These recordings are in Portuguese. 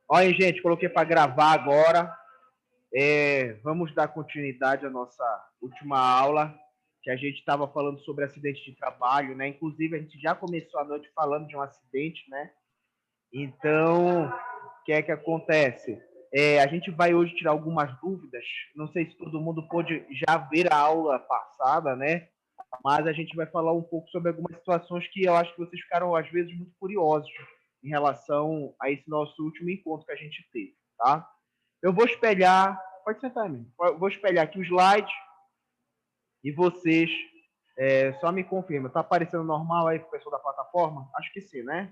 Olha, gente, coloquei para gravar agora. Vamos dar continuidade à nossa última aula, que a gente estava falando sobre acidente de trabalho, né? Inclusive, a gente já começou a noite falando de um acidente, né? Então, o que é que acontece? A gente vai hoje tirar algumas dúvidas. Não sei se todo mundo pôde já ver a aula passada, né? Mas a gente vai falar um pouco sobre algumas situações que eu acho que vocês ficaram, às vezes, muito curiosos em relação a esse nosso último encontro que a gente teve, tá? Eu vou espelhar... Pode sentar, amigo. Eu vou espelhar aqui o slide e vocês só me confirmam. Tá aparecendo normal aí pro pessoal da plataforma? Acho que sim, né?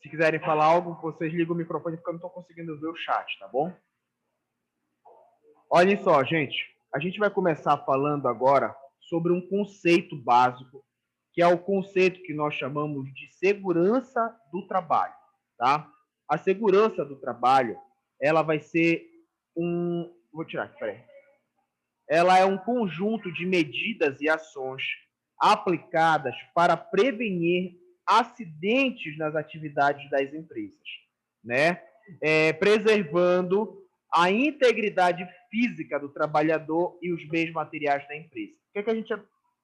Se quiserem falar algo, vocês ligam o microfone porque eu não estou conseguindo ver o chat, tá bom? Olhem só, gente. A gente vai começar falando agora sobre um conceito básico, que é o conceito que nós chamamos de segurança do trabalho, tá? A segurança do trabalho, ela vai ser Vou tirar aqui, peraí. Ela é um conjunto de medidas e ações aplicadas para prevenir acidentes nas atividades das empresas, né? Preservando a integridade física do trabalhador e os bens materiais da empresa. O que é que a gente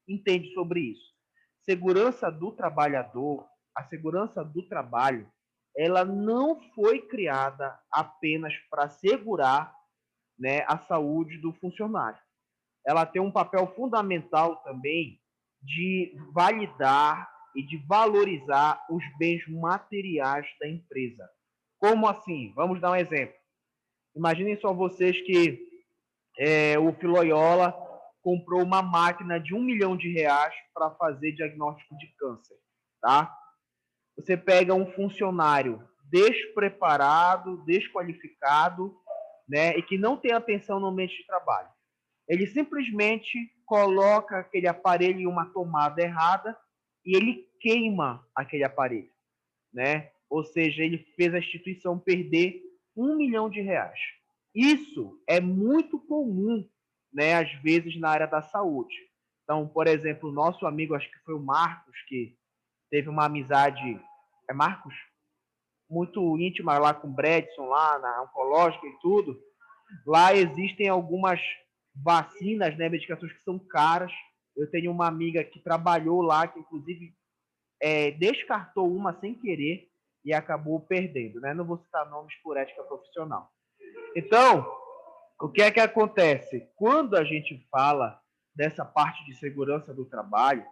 entende sobre isso? Segurança do trabalhador, a segurança do trabalho, ela não foi criada apenas para assegurar, né, a saúde do funcionário. Ela tem um papel fundamental também de validar e de valorizar os bens materiais da empresa. Como assim? Vamos dar um exemplo. Imaginem só vocês que o Filoiola comprou uma máquina de R$1 milhão para fazer diagnóstico de câncer, tá? Você pega um funcionário despreparado, desqualificado, né, e que não tem atenção no ambiente de trabalho. Ele simplesmente coloca aquele aparelho em uma tomada errada e ele queima aquele aparelho, né? Ou seja, ele fez a instituição perder R$1 milhão. Isso é muito comum, né, às vezes na área da saúde. Então, por exemplo, o nosso amigo, acho que foi o Marcos, que teve uma amizade, Marcos? Muito íntima lá com o Bredson, lá na oncológica e tudo. Lá existem algumas vacinas, né, medicações que são caras. Eu tenho uma amiga que trabalhou lá, que inclusive descartou uma sem querer e acabou perdendo, né? Não vou citar nomes por ética profissional. Então, o que é que acontece? Quando a gente fala dessa parte de segurança do trabalho,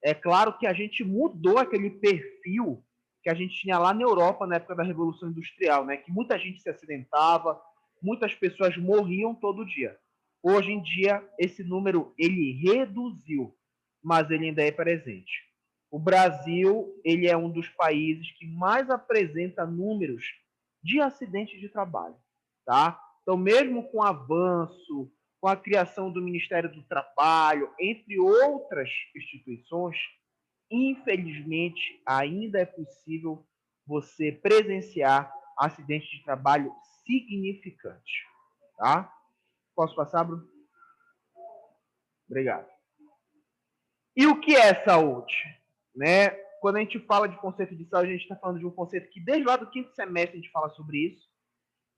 é claro que a gente mudou aquele perfil que a gente tinha lá na Europa na época da Revolução Industrial, né? Que muita gente se acidentava, muitas pessoas morriam todo dia. Hoje em dia, esse número ele reduziu, mas ele ainda é presente. O Brasil ele é um dos países que mais apresenta números de acidentes de trabalho, tá? Então, mesmo com o avanço, com a criação do Ministério do Trabalho, entre outras instituições, infelizmente, ainda é possível você presenciar acidentes de trabalho significantes, tá? Posso passar, Bruno? Obrigado. E o que é saúde? Né? Quando a gente fala de conceito de saúde, a gente está falando de um conceito que desde lá do quinto semestre a gente fala sobre isso,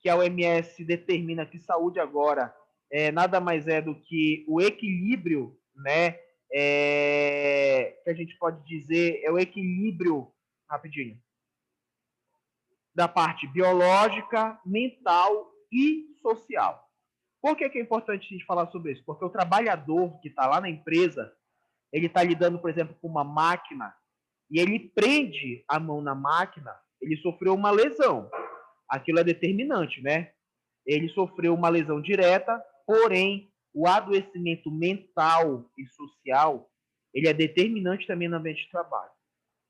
que a OMS determina que saúde agora nada mais é do que o equilíbrio, né? Que a gente pode dizer é o equilíbrio, rapidinho, da parte biológica, mental e social. Por que é importante a gente falar sobre isso? Porque o trabalhador que está lá na empresa, ele está lidando, por exemplo, com uma máquina e ele prende a mão na máquina, ele sofreu uma lesão. Aquilo é determinante, né? Ele sofreu uma lesão direta, porém, o adoecimento mental e social, ele é determinante também no ambiente de trabalho.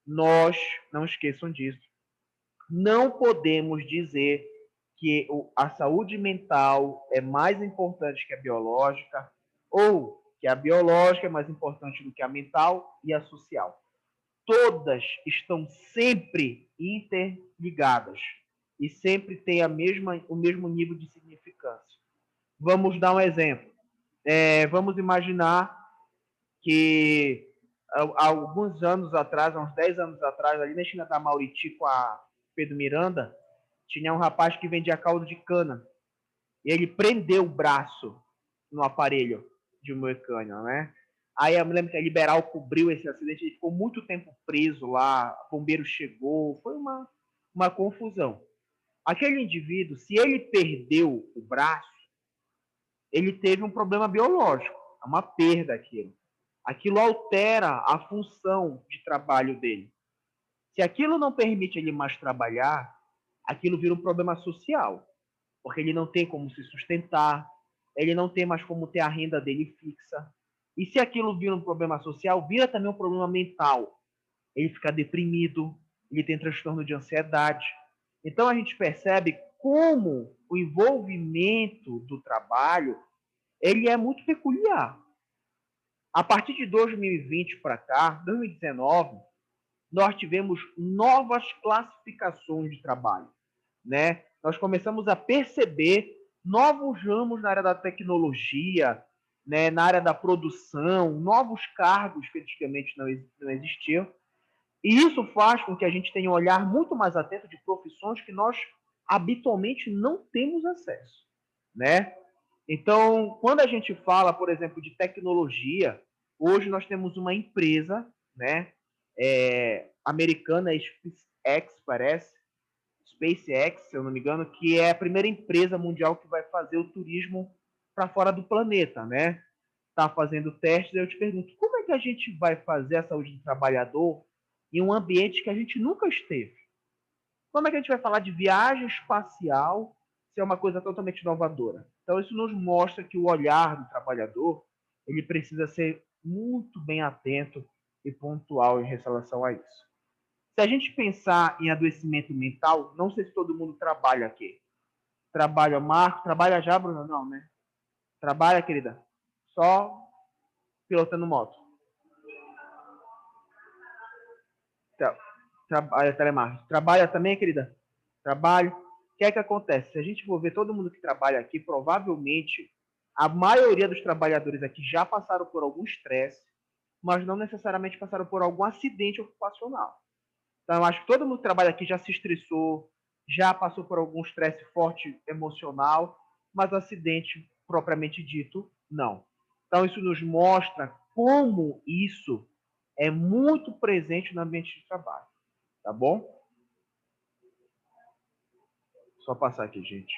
Nós, não esqueçam disso, não podemos dizer que a saúde mental é mais importante que a biológica, ou que a biológica é mais importante do que a mental e a social. Todas estão sempre interligadas e sempre têm o mesmo nível de significância. Vamos dar um exemplo. Vamos imaginar que há alguns anos atrás, há uns 10 anos atrás, ali na China da Mauriti, com a Pedro Miranda, tinha um rapaz que vendia caldo de cana. E ele prendeu o braço no aparelho de um mecânico, né? Aí eu me lembro que a Liberal cobriu esse acidente, ele ficou muito tempo preso lá, o bombeiro chegou, foi uma confusão. Aquele indivíduo, se ele perdeu o braço, ele teve um problema biológico, é uma perda aquilo. Aquilo altera a função de trabalho dele. Se aquilo não permite ele mais trabalhar, aquilo vira um problema social, porque ele não tem como se sustentar, ele não tem mais como ter a renda dele fixa. E se aquilo vira um problema social, vira também um problema mental. Ele fica deprimido, ele tem transtorno de ansiedade. Então a gente percebe como o envolvimento do trabalho ele é muito peculiar. A partir de 2020 para cá, 2019, nós tivemos novas classificações de trabalho, né? Nós começamos a perceber novos ramos na área da tecnologia, né? Na área da produção, novos cargos que antigamente não existiam. E isso faz com que a gente tenha um olhar muito mais atento de profissões que nós habitualmente não temos acesso, né? Então, quando a gente fala, por exemplo, de tecnologia, hoje nós temos uma empresa, né, americana, SpaceX, parece, SpaceX, se eu não me engano, que é a primeira empresa mundial que vai fazer o turismo para fora do planeta, né? Está fazendo testes, eu te pergunto, como é que a gente vai fazer a saúde do trabalhador em um ambiente que a gente nunca esteve? Como é que a gente vai falar de viagem espacial se é uma coisa totalmente inovadora? Então, isso nos mostra que o olhar do trabalhador ele precisa ser muito bem atento e pontual em relação a isso. Se a gente pensar em adoecimento mental, não sei se todo mundo trabalha aqui. Trabalha, Marco? Trabalha já, Bruna? Não, né? Trabalha, querida? Só pilotando moto. Trabalha telemarketing. Trabalha também, querida? Trabalho. O que é que acontece? Se a gente for ver todo mundo que trabalha aqui, provavelmente a maioria dos trabalhadores aqui já passaram por algum estresse, mas não necessariamente passaram por algum acidente ocupacional. Então, eu acho que todo mundo que trabalha aqui já se estressou, já passou por algum estresse forte emocional, mas acidente propriamente dito, não. Então, isso nos mostra como isso é muito presente no ambiente de trabalho. Tá bom? Só passar aqui, gente.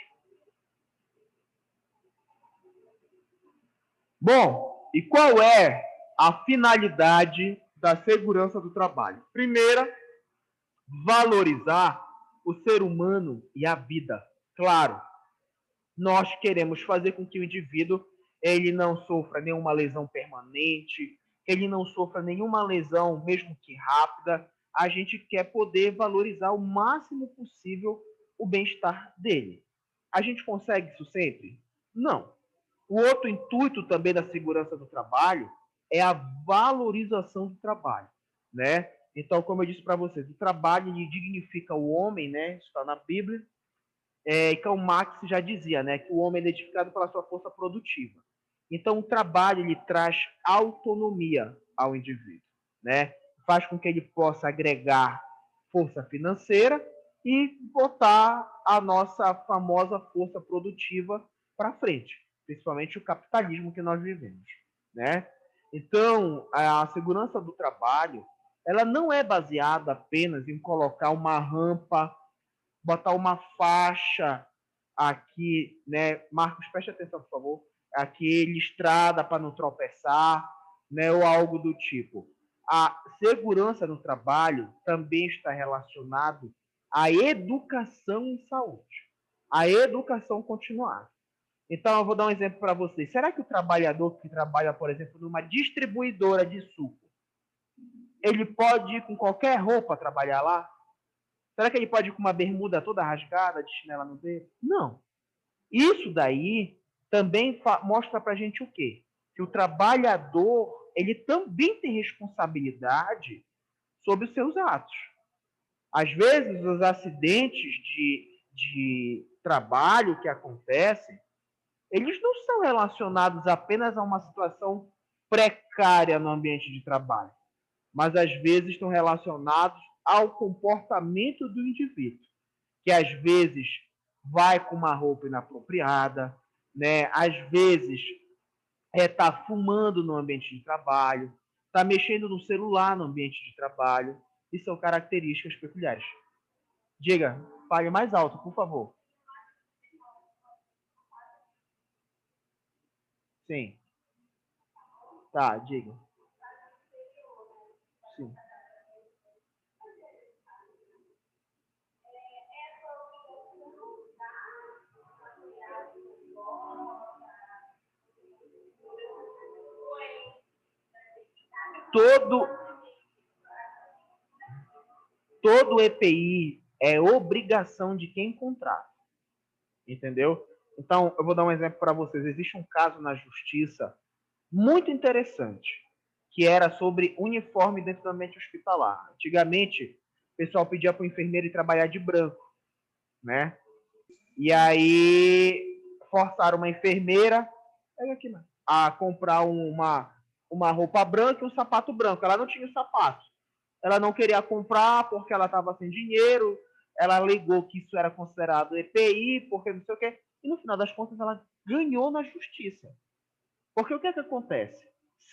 Bom, e qual é a finalidade da segurança do trabalho? Primeira, valorizar o ser humano e a vida. Claro, nós queremos fazer com que o indivíduo ele não sofra nenhuma lesão permanente, ele não sofra nenhuma lesão, mesmo que rápida. A gente quer poder valorizar o máximo possível o bem-estar dele. A gente consegue isso sempre? Não. O outro intuito também da segurança do trabalho é a valorização do trabalho, né? Então, como eu disse para vocês, o trabalho ele dignifica o homem, né? Isso está na Bíblia. E Karl Marx já dizia, né, que o homem é identificado pela sua força produtiva. Então, o trabalho ele traz autonomia ao indivíduo, né? Faz com que ele possa agregar força financeira e botar a nossa famosa força produtiva para frente, principalmente o capitalismo que nós vivemos, né? Então, a segurança do trabalho, ela não é baseada apenas em colocar uma rampa, botar uma faixa aqui, né? Marcos, preste atenção, por favor. Aqui, listrada para não tropeçar, né? Ou algo do tipo. A segurança no trabalho também está relacionado à educação em saúde, à educação continuada. Então, eu vou dar um exemplo para vocês. Será que o trabalhador que trabalha, por exemplo, numa distribuidora de suco, ele pode ir com qualquer roupa trabalhar lá? Será que ele pode ir com uma bermuda toda rasgada, de chinela no dedo? Não. Isso daí também mostra pra gente o quê? Que o trabalhador, ele também tem responsabilidade sobre os seus atos. Às vezes, os acidentes de trabalho que acontecem, eles não são relacionados apenas a uma situação precária no ambiente de trabalho. mas às vezes estão relacionados ao comportamento do indivíduo, que às vezes vai com uma roupa inapropriada, né? Às vezes está fumando no ambiente de trabalho, está mexendo no celular no ambiente de trabalho, e são características peculiares. Diga, fale mais alto, por favor. Sim. Tá, diga. Sim. Todo EPI é obrigação de quem contrata, entendeu? Então, eu vou dar um exemplo para vocês. Existe um caso na justiça muito interessante, que era sobre uniforme dentro do ambiente hospitalar. Antigamente, o pessoal pedia para o enfermeiro ir trabalhar de branco, né? E aí forçaram uma enfermeira a comprar uma roupa branca e um sapato branco. Ela não tinha o sapato. Ela não queria comprar porque ela estava sem dinheiro. Ela alegou que isso era considerado EPI, porque não sei o quê. E no final das contas, ela ganhou na justiça. Porque o que é que acontece?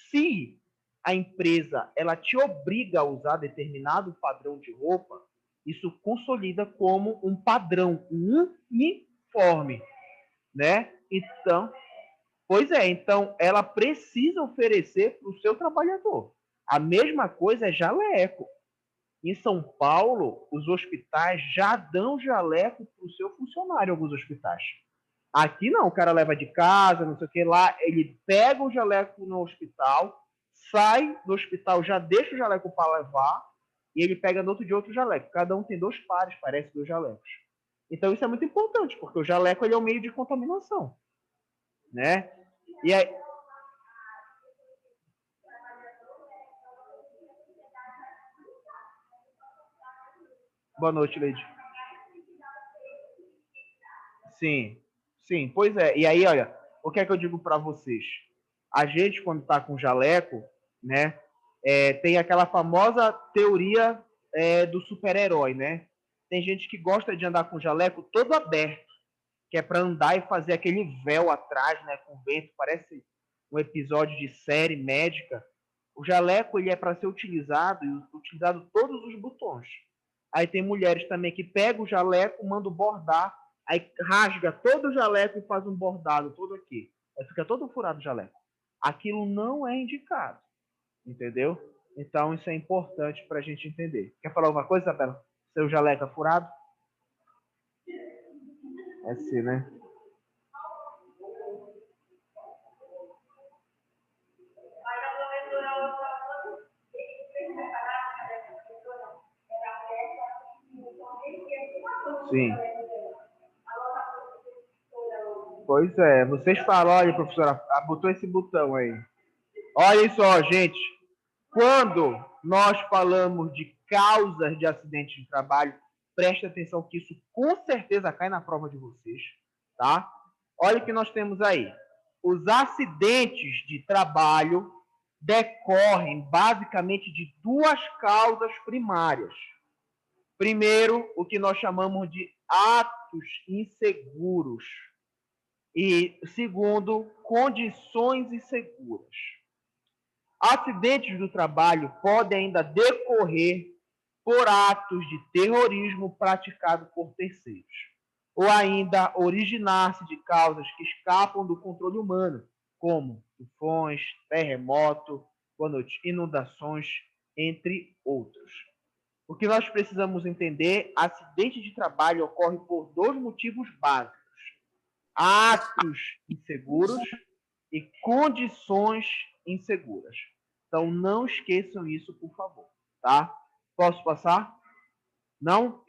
Se a empresa ela te obriga a usar determinado padrão de roupa, isso consolida como um padrão, um uniforme, né? Então, pois é, então ela precisa oferecer para o seu trabalhador. A mesma coisa é jaleco. Em São Paulo, os hospitais já dão jaleco para o seu funcionário, alguns hospitais. Aqui não, o cara leva de casa, não sei o que lá, ele pega o jaleco no hospital, sai do hospital, já deixa o jaleco para levar, e ele pega no outro dia outro jaleco. Cada um tem 2 pares, parece, dos jalecos. Então isso é muito importante, porque o jaleco ele é um meio de contaminação, né? E aí... Boa noite, Leide. Sim, sim, pois é. E aí, olha, o que é que eu digo para vocês? A gente, quando está com jaleco, né, tem aquela famosa teoria do super-herói, né? Tem gente que gosta de andar com jaleco todo aberto, que é para andar e fazer aquele véu atrás, né, com vento, parece um episódio de série médica. O jaleco ele é para ser utilizado e utilizado todos os botões. Aí tem mulheres também que pegam o jaleco, mandam bordar, aí rasga todo o jaleco e faz um bordado todo aqui. Aí fica todo furado o jaleco. Aquilo não é indicado, entendeu? Então isso é importante para a gente entender. Quer falar alguma coisa, Isabela? Seu jaleco é furado? É sim, né? Sim. Pois é, vocês falam, olha, professora, botou esse botão aí. Olha só, gente, quando nós falamos de causas de acidentes de trabalho, preste atenção que isso com certeza cai na prova de vocês, tá? Olha o que nós temos aí. Os acidentes de trabalho decorrem basicamente de 2 causas primárias. Primeiro, o que nós chamamos de atos inseguros. E segundo, condições inseguras. Acidentes do trabalho podem ainda decorrer por atos de terrorismo praticado por terceiros, ou ainda originar-se de causas que escapam do controle humano, como tufões, terremoto, inundações, entre outros. O que nós precisamos entender, acidente de trabalho ocorre por 2 motivos básicos: atos inseguros e condições inseguras. Então, não esqueçam isso, por favor, tá? Posso passar? Não?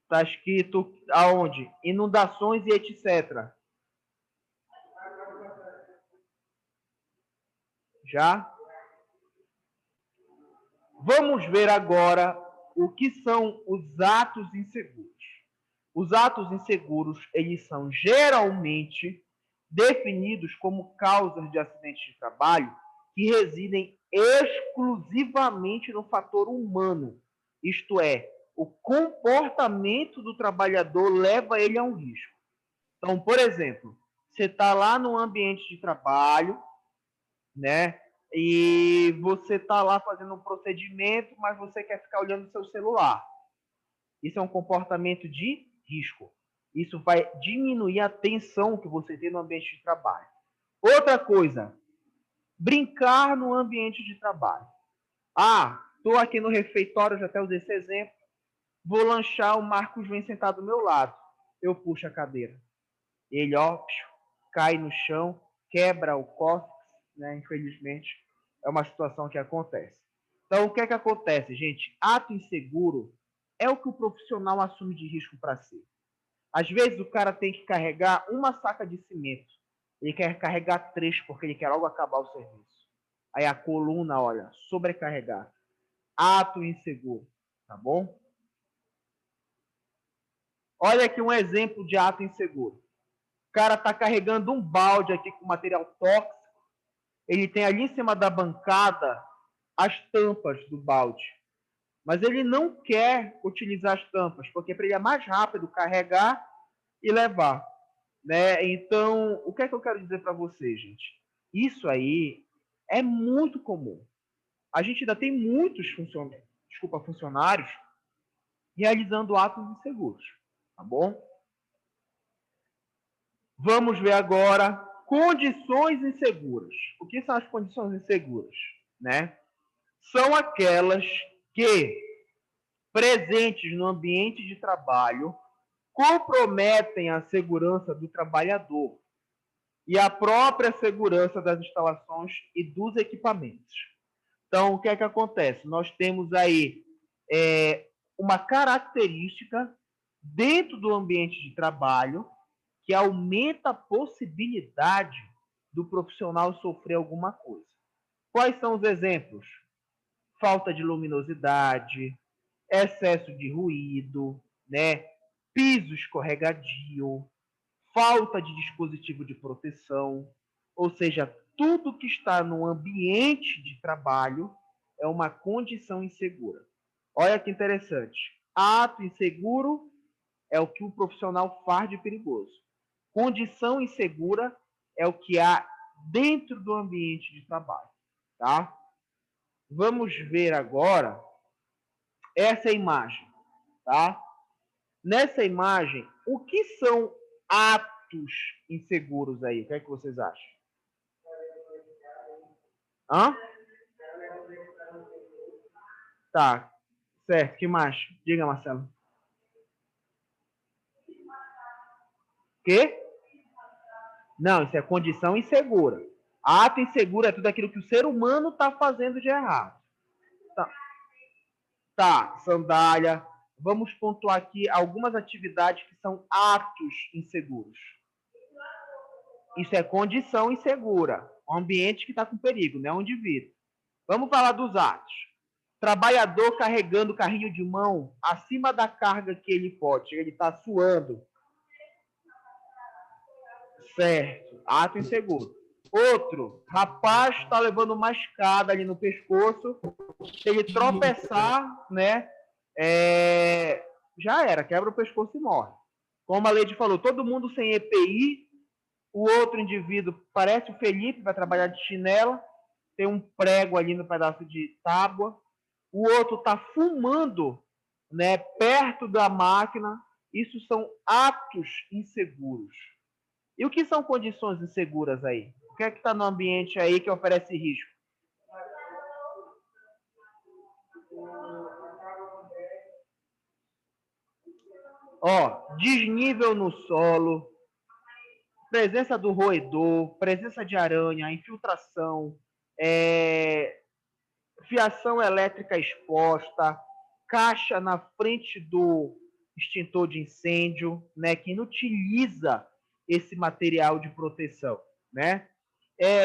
Está escrito aonde? Inundações e etc. Já? Vamos ver agora o que são os atos inseguros. Os atos inseguros, eles são geralmente definidos como causas de acidentes de trabalho que residem exclusivamente no fator humano. Isto é, o comportamento do trabalhador leva ele a um risco. Então, por exemplo, você está lá no ambiente de trabalho, né? E você está lá fazendo um procedimento, mas você quer ficar olhando o seu celular. Isso é um comportamento de risco. Isso vai diminuir a tensão que você tem no ambiente de trabalho. Outra coisa, brincar no ambiente de trabalho. Ah, estou aqui no refeitório, já até usei esse exemplo. Vou lanchar, o Marcos vem sentado do meu lado. Eu puxo a cadeira. Ele, ó, cai no chão, quebra o cóccix, né? Infelizmente, é uma situação que acontece. Então, o que é que acontece, gente? Ato inseguro é o que o profissional assume de risco para si. Às vezes, o cara tem que carregar uma saca de cimento. Ele quer carregar 3 porque ele quer logo acabar o serviço. Aí a coluna, olha, sobrecarregar. Ato inseguro, tá bom? Olha aqui um exemplo de ato inseguro. O cara está carregando um balde aqui com material tóxico. Ele tem ali em cima da bancada as tampas do balde. Mas ele não quer utilizar as tampas, porque para ele é mais rápido carregar e levar. Né? Então, o que é que eu quero dizer para vocês, gente? Isso aí é muito comum. A gente ainda tem muitos funcionários realizando atos inseguros, tá bom? Vamos ver agora condições inseguras. O que são as condições inseguras? Né? São aquelas que, presentes no ambiente de trabalho, comprometem a segurança do trabalhador e a própria segurança das instalações e dos equipamentos. Então, o que é que acontece? Nós temos aí uma característica dentro do ambiente de trabalho que aumenta a possibilidade do profissional sofrer alguma coisa. Quais são os exemplos? Falta de luminosidade, excesso de ruído, né? Piso escorregadio, falta de dispositivo de proteção, ou seja, tudo que está no ambiente de trabalho é uma condição insegura. Olha que interessante. Ato inseguro é o que o profissional faz de perigoso. Condição insegura é o que há dentro do ambiente de trabalho, tá? Vamos ver agora essa imagem, tá? Nessa imagem, o que são atos inseguros aí? O que é que vocês acham? Hã? Tá, certo. Que mais? Diga, Marcelo. Quê? Não, isso é condição insegura. Ato inseguro é tudo aquilo que o ser humano está fazendo de errado. Tá, sandália. Vamos pontuar aqui algumas atividades que são atos inseguros. Isso é condição insegura. Um ambiente que está com perigo, não é um indivíduo. Vamos falar dos atos. Trabalhador carregando carrinho de mão acima da carga que ele pode. Ele está suando. Certo. Ato inseguro. Outro, rapaz está levando uma escada ali no pescoço. Se ele tropeçar, né? Já era, quebra o pescoço e morre. Como a Leide falou, todo mundo sem EPI. O outro indivíduo parece o Felipe, vai trabalhar de chinela. Tem um prego ali no pedaço de tábua. O outro está fumando, né, perto da máquina. Isso são atos inseguros. E o que são condições inseguras aí? O que é que está no ambiente aí que oferece risco? Ó, desnível no solo, presença do roedor, presença de aranha, infiltração, fiação elétrica exposta, caixa na frente do extintor de incêndio, né, que inutiliza esse material de proteção, né?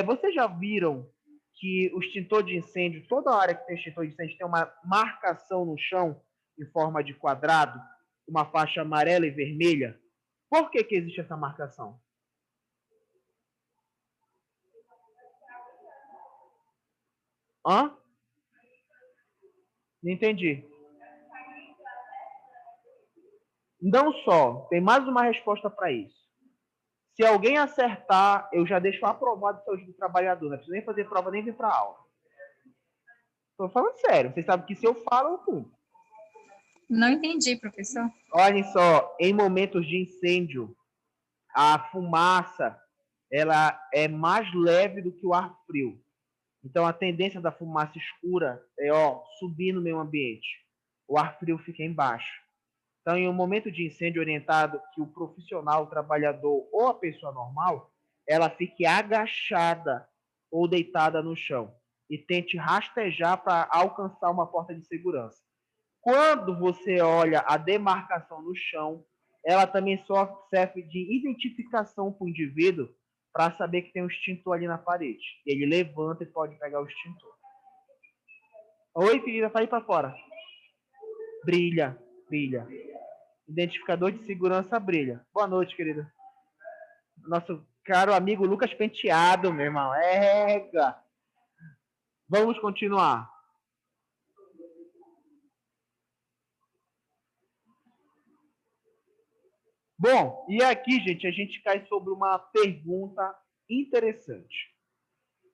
Vocês já viram que o extintor de incêndio, toda área que tem extintor de incêndio tem uma marcação no chão em forma de quadrado, uma faixa amarela e vermelha? Por que existe essa marcação? Hã? Não entendi. Não só, tem mais uma resposta para isso. Se alguém acertar, eu já deixo aprovado o saúde do trabalhador. Não precisa nem fazer prova, nem vir para aula. Estou falando sério. Vocês sabem que se eu falo, eu cumpro. Não entendi, professor. Olhem só, em momentos de incêndio, a fumaça ela é mais leve do que o ar frio. Então, a tendência da fumaça escura é subir no meio ambiente. O ar frio fica embaixo. Então, em um momento de incêndio orientado, que o profissional, o trabalhador ou a pessoa normal, ela fique agachada ou deitada no chão e tente rastejar para alcançar uma porta de segurança. Quando você olha a demarcação no chão, ela também só serve de identificação para o indivíduo para saber que tem um extintor ali na parede. Ele levanta e pode pegar o extintor. Oi, querida, sai para fora. Brilha, brilha. Identificador de segurança brilha. Boa noite, querida. Nosso caro amigo Lucas Penteado, meu irmão. Ega. Vamos continuar. Bom, e aqui, gente, a gente cai sobre uma pergunta interessante.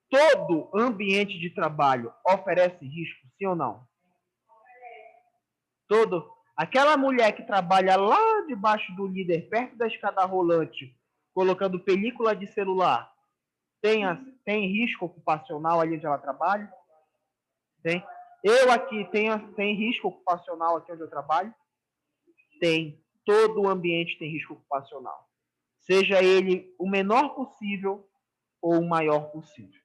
Todo ambiente de trabalho oferece risco, sim ou não? Todo. Aquela mulher que trabalha lá debaixo do líder, perto da escada rolante, colocando película de celular, tem risco ocupacional ali onde ela trabalha? Tem. Eu aqui tem risco ocupacional aqui onde eu trabalho? Tem. Todo o ambiente tem risco ocupacional. Seja ele o menor possível ou o maior possível.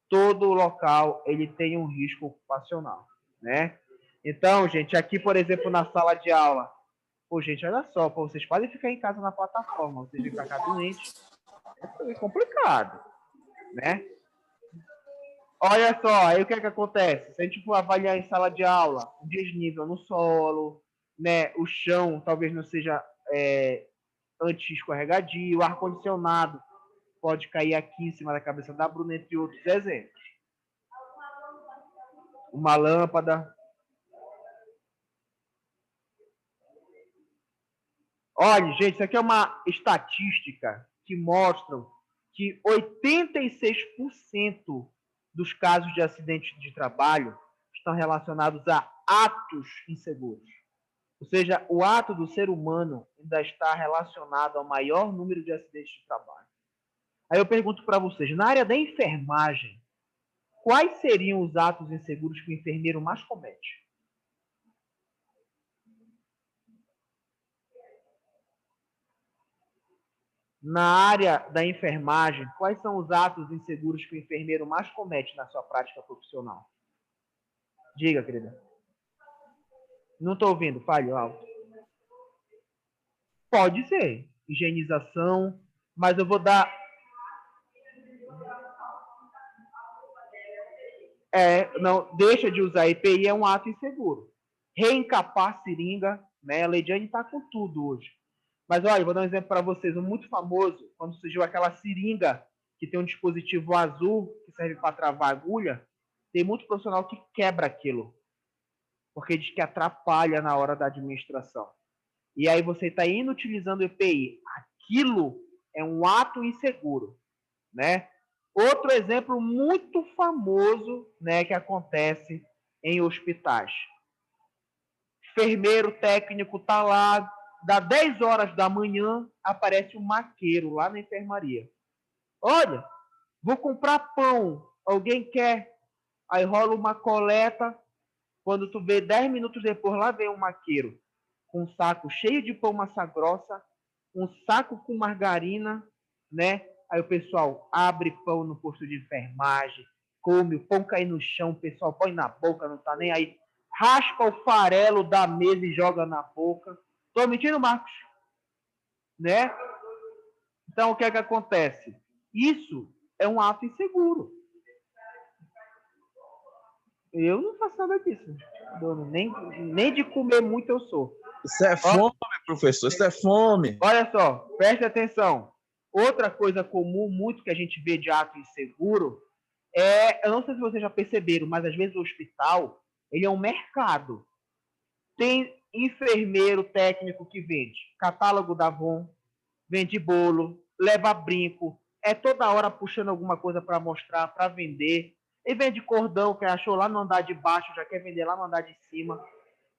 Todo local ele tem um risco ocupacional, né? Então, gente, aqui, por exemplo, na sala de aula, pô, gente, olha só, pô, vocês podem ficar em casa na plataforma, vocês vêm pra cá doente, é complicado, né? Olha só, aí o que é que acontece? Se a gente for avaliar em sala de aula, o desnível no solo, né, o chão talvez não seja anti-escorregadio, o ar-condicionado pode cair aqui em cima da cabeça da Bruna, entre outros exemplos. Uma lâmpada. Olha, gente, isso aqui é uma estatística que mostra que 86% dos casos de acidente de trabalho estão relacionados a atos inseguros. Ou seja, o ato do ser humano ainda está relacionado ao maior número de acidentes de trabalho. Aí eu pergunto para vocês, na área da enfermagem, quais seriam os atos inseguros que o enfermeiro mais comete? Na área da enfermagem, quais são os atos inseguros que o enfermeiro mais comete na sua prática profissional? Diga, querida. Não estou ouvindo, fale alto. Pode ser. Higienização, mas eu vou dar... não, deixa de usar EPI, é um ato inseguro. Reencapar seringa, né? A Leidiane está com tudo hoje. Mas olha, vou dar um exemplo para vocês, um muito famoso, quando surgiu aquela seringa que tem um dispositivo azul que serve para travar agulha, tem muito profissional que quebra aquilo, porque diz que atrapalha na hora da administração. E aí você está inutilizando o EPI. Aquilo é um ato inseguro, né? Outro exemplo muito famoso, né, que acontece em hospitais. Enfermeiro técnico tá lá, dá 10 horas da manhã, aparece um maqueiro lá na enfermaria. Olha, vou comprar pão, alguém quer? Aí rola uma coleta, quando tu vê 10 minutos depois, lá vem um maqueiro com um saco cheio de pão massa grossa, um saco com margarina, né? Aí o pessoal abre pão no posto de enfermagem, come, o pão cai no chão, o pessoal põe na boca, não tá nem aí, raspa o farelo da mesa e joga na boca. Tô mentindo, Marcos? Né? Então, o que é que acontece? Isso é um ato inseguro. Eu não faço nada disso. Nem de comer muito eu sou. Isso é fome, professor, isso é fome. Olha só, preste atenção. Outra coisa comum, muito que a gente vê de ato inseguro, Eu não sei se vocês já perceberam, mas às vezes o hospital ele é um mercado. Tem enfermeiro técnico que vende catálogo da Avon, vende bolo, leva brinco, é toda hora puxando alguma coisa para mostrar, para vender. E vende cordão que achou lá no andar de baixo, já quer vender lá no andar de cima.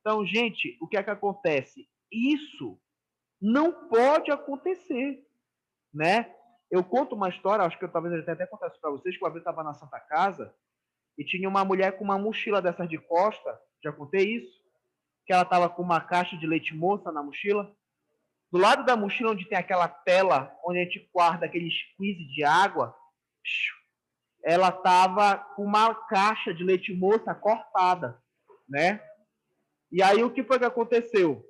Então, gente, o que é que acontece? Isso não pode acontecer, né? Eu conto uma história, acho que talvez eu até contei isso para vocês, que uma vez eu estava na Santa Casa e tinha uma mulher com uma mochila dessas de costa, já contei isso, que ela estava com uma caixa de leite moça na mochila. Do lado da mochila, onde tem aquela tela, onde a gente guarda aquele squeeze de água, ela estava com uma caixa de leite moça cortada, né? E aí, o que foi que aconteceu?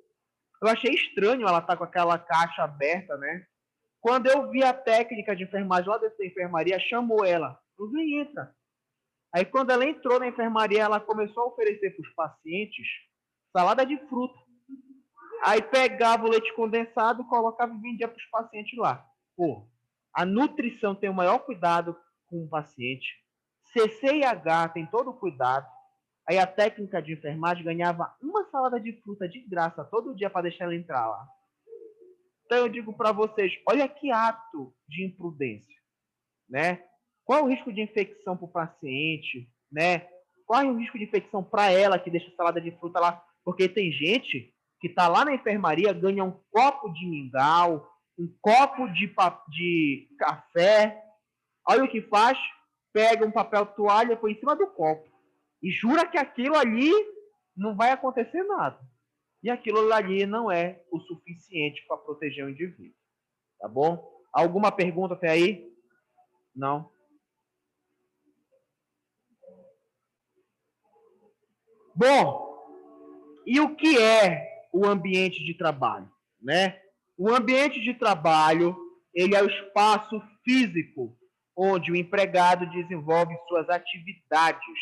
Eu achei estranho ela estar com aquela caixa aberta, né? Quando eu vi a técnica de enfermagem lá dentro da enfermaria, chamou ela. Eu vim, entra. Aí, quando ela entrou na enfermaria, ela começou a oferecer para os pacientes salada de fruta. Aí pegava o leite condensado e colocava e vendia para os pacientes lá. Pô, a nutrição tem o maior cuidado com o paciente. CCIH tem todo o cuidado. Aí a técnica de enfermagem ganhava uma salada de fruta de graça todo dia para deixar ela entrar lá. Então eu digo para vocês, olha que ato de imprudência, né? Qual é o risco de infecção para o paciente, né? Qual é o risco de infecção para ela que deixa a salada de fruta lá? Porque tem gente que está lá na enfermaria, ganha um copo de mingau, um copo de café. Olha o que faz, pega um papel toalha e põe em cima do copo. E jura que aquilo ali não vai acontecer nada. E aquilo ali não é o suficiente para proteger o indivíduo. Tá bom? Alguma pergunta até aí? Não? Bom, e o que é o ambiente de trabalho, né? O ambiente de trabalho, ele é o espaço físico onde o empregado desenvolve suas atividades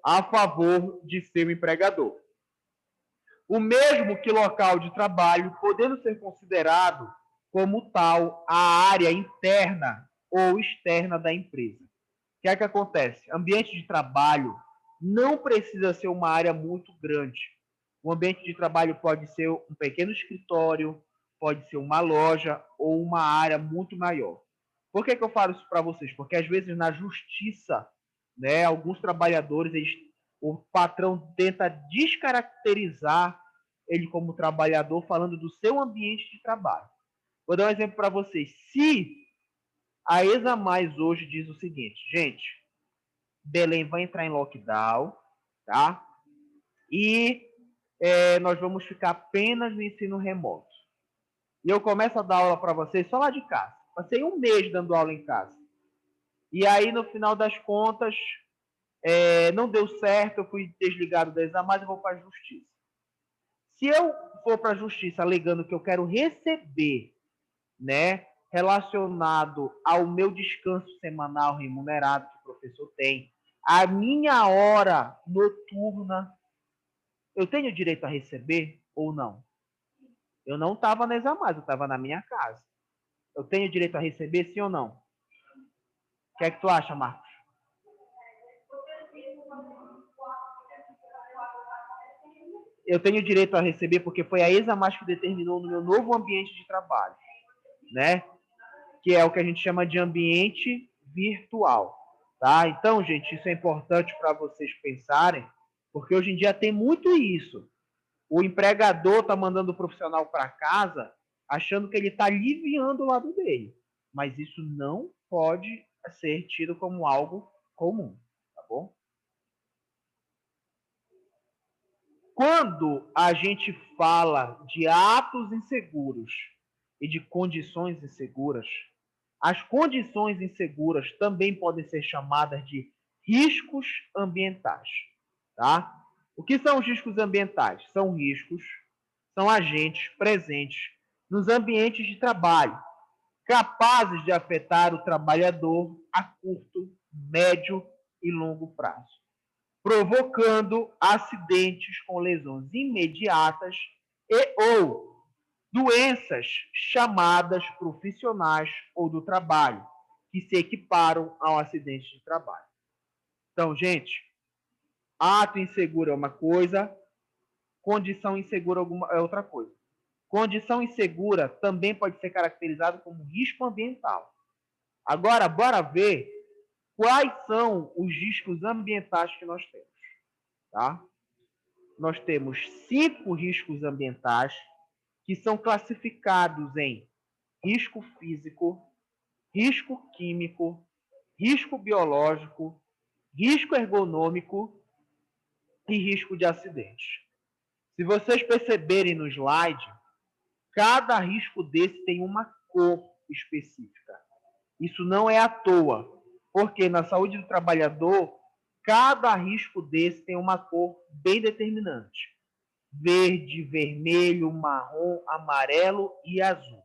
a favor de seu empregador. O mesmo que local de trabalho, podendo ser considerado como tal a área interna ou externa da empresa. O que é que acontece? Ambiente de trabalho não precisa ser uma área muito grande. O ambiente de trabalho pode ser um pequeno escritório, pode ser uma loja ou uma área muito maior. Por que eu falo isso para vocês? Porque às vezes na justiça, né, alguns trabalhadores, o patrão tenta descaracterizar ele como trabalhador falando do seu ambiente de trabalho. Vou dar um exemplo para vocês. Se a ESA Mais hoje diz o seguinte, gente, Belém vai entrar em lockdown, tá? E nós vamos ficar apenas no ensino remoto. E eu começo a dar aula para vocês só lá de casa. Passei um mês dando aula em casa. E aí, no final das contas, não deu certo, eu fui desligado da ESA Mais e vou para a justiça. Se eu for para a justiça alegando que eu quero receber, né, relacionado ao meu descanso semanal remunerado que o professor tem, a minha hora noturna, eu tenho direito a receber ou não? Eu não estava na ESA Mais, eu estava na minha casa. Eu tenho direito a receber, sim ou não? O que é que tu acha, Marcos? Eu tenho direito a receber porque foi a ESA Mais que determinou no meu novo ambiente de trabalho, né? Que é o que a gente chama de ambiente virtual, tá? Então, gente, isso é importante para vocês pensarem, porque hoje em dia tem muito isso. O empregador está mandando o profissional para casa achando que ele está aliviando o lado dele, mas isso não pode ser tido como algo comum, tá bom? Quando a gente fala de atos inseguros e de condições inseguras, as condições inseguras também podem ser chamadas de riscos ambientais, tá? O que são os riscos ambientais? São riscos, são agentes presentes nos ambientes de trabalho, capazes de afetar o trabalhador a curto, médio e longo prazo, provocando acidentes com lesões imediatas e ou doenças chamadas profissionais ou do trabalho, que se equiparam ao acidente de trabalho. Então, gente, ato inseguro é uma coisa, condição insegura é outra coisa. Condição insegura também pode ser caracterizado como risco ambiental. Agora, bora ver quais são os riscos ambientais que nós temos. Tá? Nós temos 5 riscos ambientais que são classificados em risco físico, risco químico, risco biológico, risco ergonômico e risco de acidente. Se vocês perceberem no slide, cada risco desse tem uma cor específica. Isso não é à toa, porque na saúde do trabalhador, cada risco desse tem uma cor bem determinante. Verde, vermelho, marrom, amarelo e azul.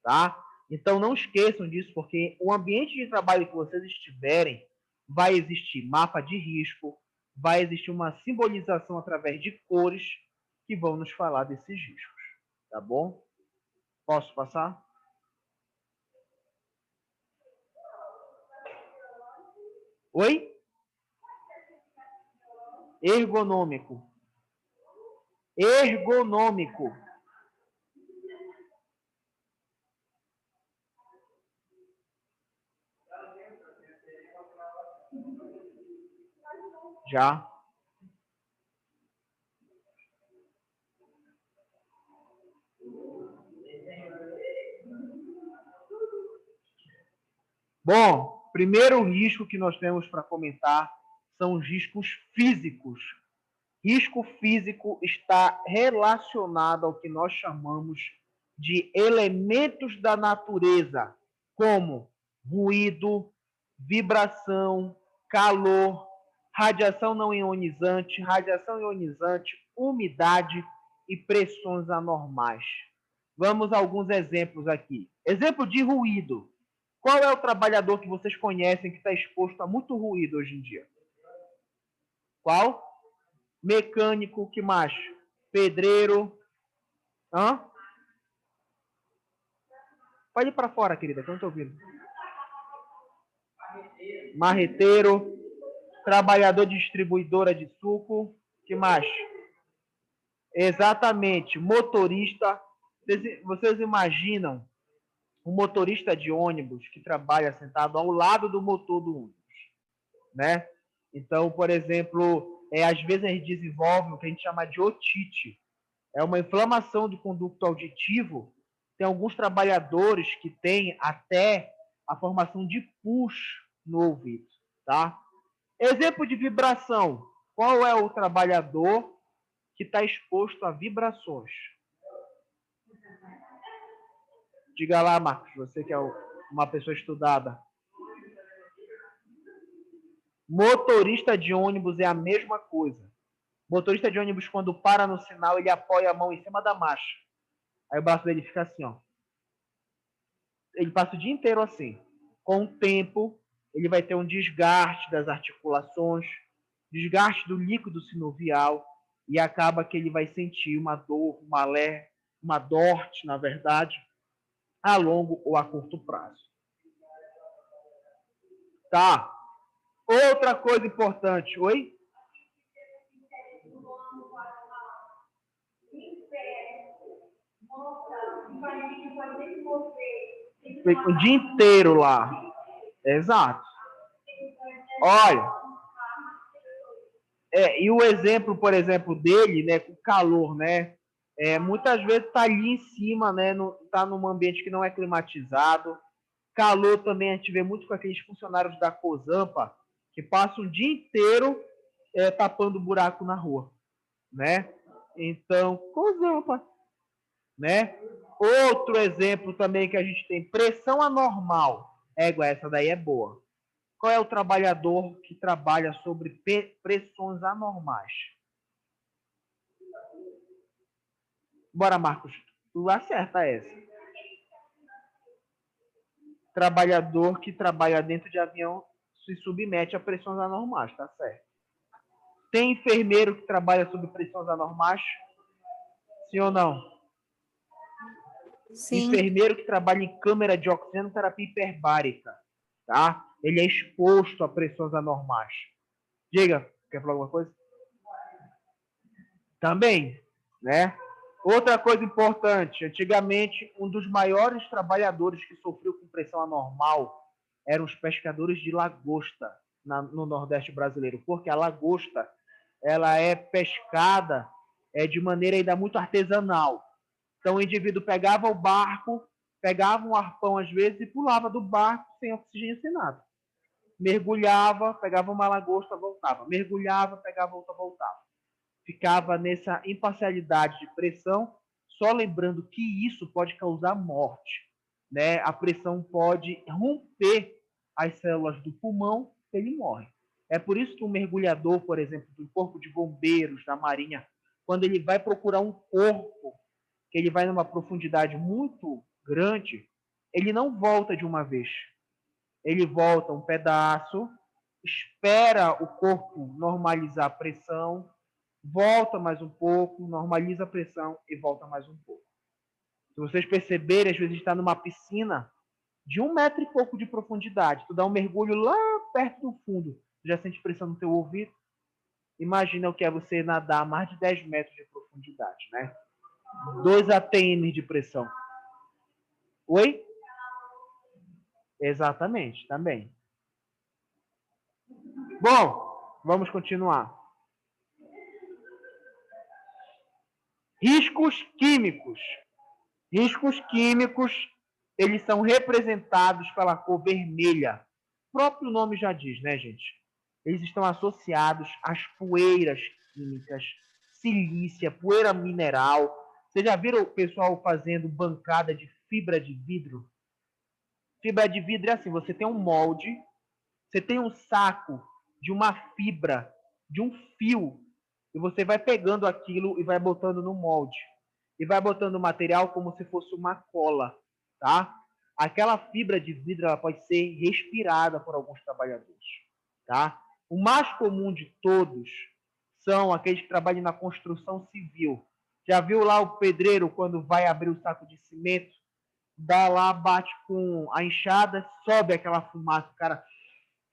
Tá? Então não esqueçam disso, porque o ambiente de trabalho que vocês estiverem, vai existir mapa de risco, vai existir uma simbolização através de cores que vão nos falar desses riscos. Tá bom? Posso passar? Oi? Ergonômico. Ergonômico. Já. Bom, primeiro risco que nós temos para comentar são os riscos físicos. Risco físico está relacionado ao que nós chamamos de elementos da natureza, como ruído, vibração, calor, radiação não ionizante, umidade e pressões anormais. Vamos a alguns exemplos aqui. Exemplo de ruído. Qual é o trabalhador que vocês conhecem que está exposto a muito ruído hoje em dia? Qual? Mecânico, que mais? Pedreiro. Hã? Pode ir para fora, querida, que eu não estou ouvindo. Marreteiro. Trabalhador de distribuidora de suco. Que mais? Exatamente. Motorista. Vocês imaginam um motorista de ônibus que trabalha sentado ao lado do motor do ônibus, né? Então, por exemplo, às vezes a gente desenvolve o que a gente chama de otite. É uma inflamação do conduto auditivo. Tem alguns trabalhadores que têm até a formação de pus no ouvido, tá? Exemplo de vibração. Qual é o trabalhador que está exposto a vibrações? Diga lá, Marcos, você que é uma pessoa estudada. Motorista de ônibus é a mesma coisa. Motorista de ônibus, quando para no sinal, ele apoia a mão em cima da marcha. Aí o braço dele fica assim, ó. Ele passa o dia inteiro assim. Com o tempo, ele vai ter um desgaste das articulações, desgaste do líquido sinovial, e acaba que ele vai sentir uma dor, uma dorte, na verdade, a longo ou a curto prazo. Tá. Outra coisa importante. Oi? Fica o dia inteiro lá. Exato. Olha. E o exemplo, por exemplo, dele, né, com calor, né? Muitas vezes está ali em cima, né? Está num ambiente que não é climatizado. Calor também a gente vê muito com aqueles funcionários da Cozampa que passam o dia inteiro tapando buraco na rua, né? Então, Cozampa, né? Outro exemplo também que a gente tem, pressão anormal. Essa daí é boa. Qual é o trabalhador que trabalha sobre pressões anormais? Bora, Marcos, tu acerta essa. Trabalhador que trabalha dentro de avião se submete a pressões anormais, tá certo? Tem enfermeiro que trabalha sob pressões anormais? Sim ou não? Sim. Enfermeiro que trabalha em câmara de oxigenoterapia hiperbárica, tá? Ele é exposto a pressões anormais. Diga, quer falar alguma coisa? Também, né? Outra coisa importante, antigamente, um dos maiores trabalhadores que sofreu com pressão anormal eram os pescadores de lagosta no Nordeste brasileiro, porque a lagosta ela é pescada de maneira ainda muito artesanal. Então, o indivíduo pegava o barco, pegava um arpão às vezes e pulava do barco sem oxigênio, sem nada. Mergulhava, pegava uma lagosta, voltava. Mergulhava, pegava outra, voltava. Ficava nessa imparcialidade de pressão, só lembrando que isso pode causar morte, né? A pressão pode romper as células do pulmão e ele morre. É por isso que um mergulhador, por exemplo, do corpo de bombeiros da Marinha, quando ele vai procurar um corpo, que ele vai numa profundidade muito grande, ele não volta de uma vez. Ele volta um pedaço, espera o corpo normalizar a pressão, volta mais um pouco, normaliza a pressão e volta mais um pouco. Se vocês perceberem, às vezes está numa piscina de 1 metro e pouco de profundidade. Tu dá um mergulho lá perto do fundo, tu já sente pressão no teu ouvido. Imagina o que é você nadar a mais de 10 metros de profundidade, né? 2 atm de pressão. Oi? Exatamente, também. Bom, vamos continuar. Riscos químicos. Riscos químicos, eles são representados pela cor vermelha. O próprio nome já diz, né, gente? Eles estão associados às poeiras químicas, silícia, poeira mineral. Vocês já viram o pessoal fazendo bancada de fibra de vidro? Fibra de vidro é assim, você tem um molde, você tem um saco de uma fibra, de um fio, e você vai pegando aquilo e vai botando no molde. E vai botando o material como se fosse uma cola, tá? Aquela fibra de vidro ela pode ser respirada por alguns trabalhadores, tá? O mais comum de todos são aqueles que trabalham na construção civil. Já viu lá o pedreiro quando vai abrir o saco de cimento, dá lá, bate com a enxada, sobe aquela fumaça, o cara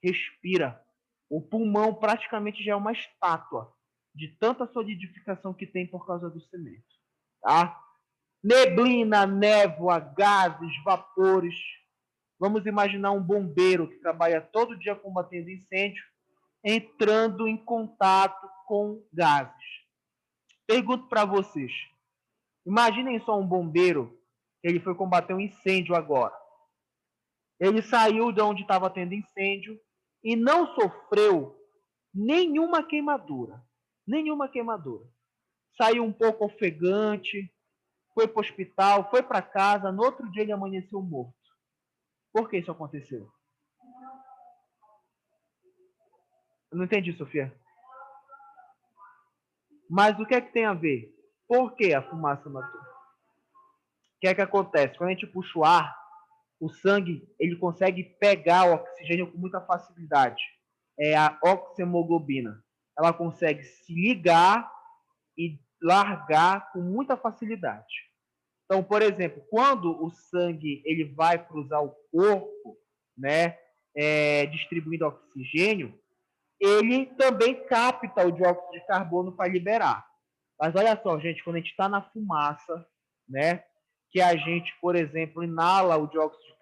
respira. O pulmão praticamente já é uma estátua de tanta solidificação que tem por causa do cimento, tá? Neblina, névoa, gases, vapores. Vamos imaginar um bombeiro que trabalha todo dia combatendo incêndio, entrando em contato com gases. Pergunto para vocês. Imaginem só um bombeiro, ele foi combater um incêndio agora. Ele saiu de onde estava tendo incêndio e não sofreu nenhuma queimadura. Nenhuma queimadura. Saiu um pouco ofegante, foi para o hospital, foi para casa, no outro dia ele amanheceu morto. Por que isso aconteceu? Eu não entendi, Sofia. Mas o que é que tem a ver? Por que a fumaça matou? O que é que acontece? Quando a gente puxa o ar, o sangue ele consegue pegar o oxigênio com muita facilidade. É a oxihemoglobina. Ela consegue se ligar e largar com muita facilidade. Então, por exemplo, quando o sangue ele vai cruzar o corpo, né, distribuindo oxigênio, ele também capta o dióxido de carbono para liberar. Mas olha só, gente, quando a gente está na fumaça, né, que a gente, por exemplo, inala o dióxido de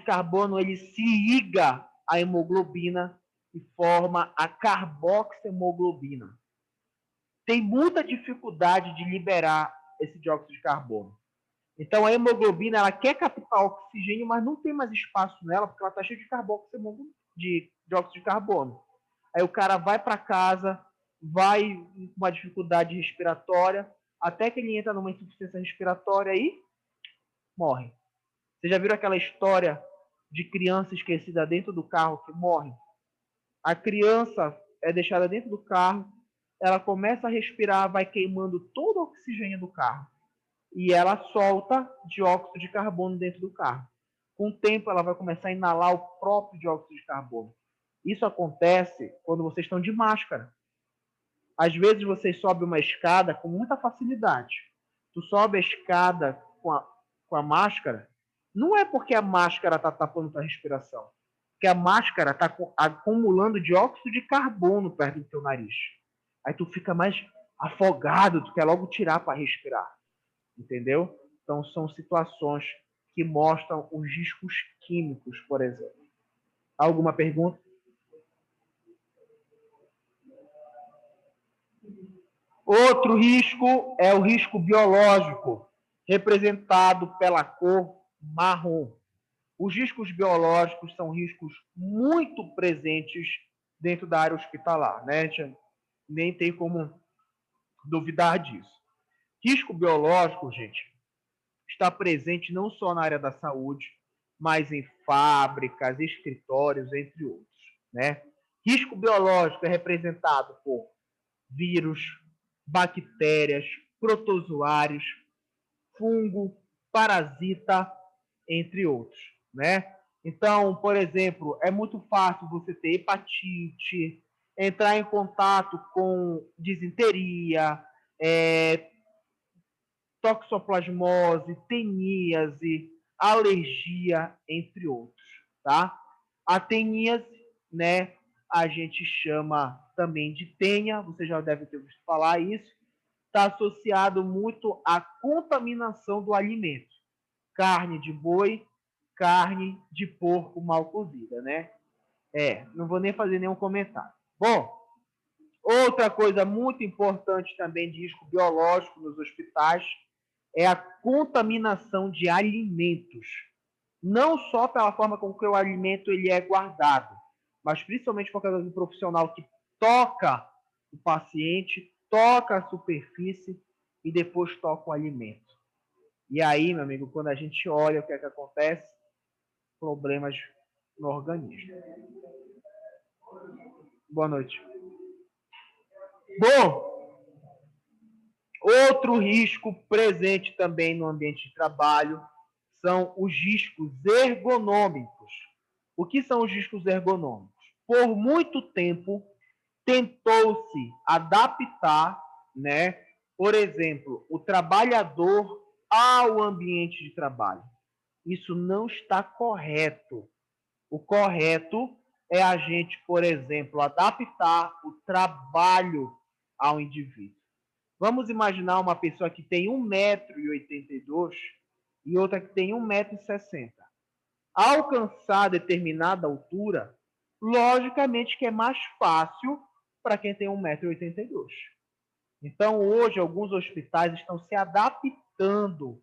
carbono ele se liga à hemoglobina e forma a carboxihemoglobina. Tem muita dificuldade de liberar esse dióxido de carbono. Então, a hemoglobina ela quer captar oxigênio, mas não tem mais espaço nela, porque ela está cheia de dióxido de carbono. Aí o cara vai para casa, vai com uma dificuldade respiratória, até que ele entra numa insuficiência respiratória e morre. Você já viram aquela história de criança esquecida dentro do carro que morre? A criança é deixada dentro do carro, ela começa a respirar, vai queimando todo o oxigênio do carro. E ela solta dióxido de carbono dentro do carro. Com o tempo, ela vai começar a inalar o próprio dióxido de carbono. Isso acontece quando vocês estão de máscara. Às vezes, vocês sobem uma escada com muita facilidade. Tu sobe a escada com a máscara, não é porque a máscara está tapando tua respiração. Porque a máscara está acumulando dióxido de carbono perto do teu nariz. Aí tu fica mais afogado, tu quer logo tirar para respirar. Entendeu? Então, são situações que mostram os riscos químicos, por exemplo. Alguma pergunta? Outro risco é o risco biológico, representado pela cor marrom. Os riscos biológicos são riscos muito presentes dentro da área hospitalar, né? A gente nem tem como duvidar disso. Risco biológico, gente, está presente não só na área da saúde, mas em fábricas, escritórios, entre outros, né? Risco biológico é representado por vírus, bactérias, protozoários, fungo, parasita, entre outros, né? Então, por exemplo, é muito fácil você ter hepatite, entrar em contato com disenteria, toxoplasmose, teníase, alergia, entre outros, tá? A teníase, né, a gente chama também de tenha, você já deve ter ouvido falar isso, está associado muito à contaminação do alimento. Carne de boi, carne de porco mal cozida, né? Não vou nem fazer nenhum comentário. Bom, outra coisa muito importante também de risco biológico nos hospitais é a contaminação de alimentos. Não só pela forma como que o alimento ele é guardado, mas principalmente por causa do profissional que toca o paciente, toca a superfície e depois toca o alimento. E aí, meu amigo, quando a gente olha o que é que acontece, problemas no organismo. Boa noite. Bom, outro risco presente também no ambiente de trabalho são os riscos ergonômicos. O que são os riscos ergonômicos? Por muito tempo, tentou-se adaptar, né, por exemplo, o trabalhador ao ambiente de trabalho. Isso não está correto. O correto é a gente, por exemplo, adaptar o trabalho ao indivíduo. Vamos imaginar uma pessoa que tem 1,82 m e outra que tem 1,60 m. Alcançar determinada altura, logicamente que é mais fácil para quem tem 1,82 m. Então, hoje, alguns hospitais estão se adaptando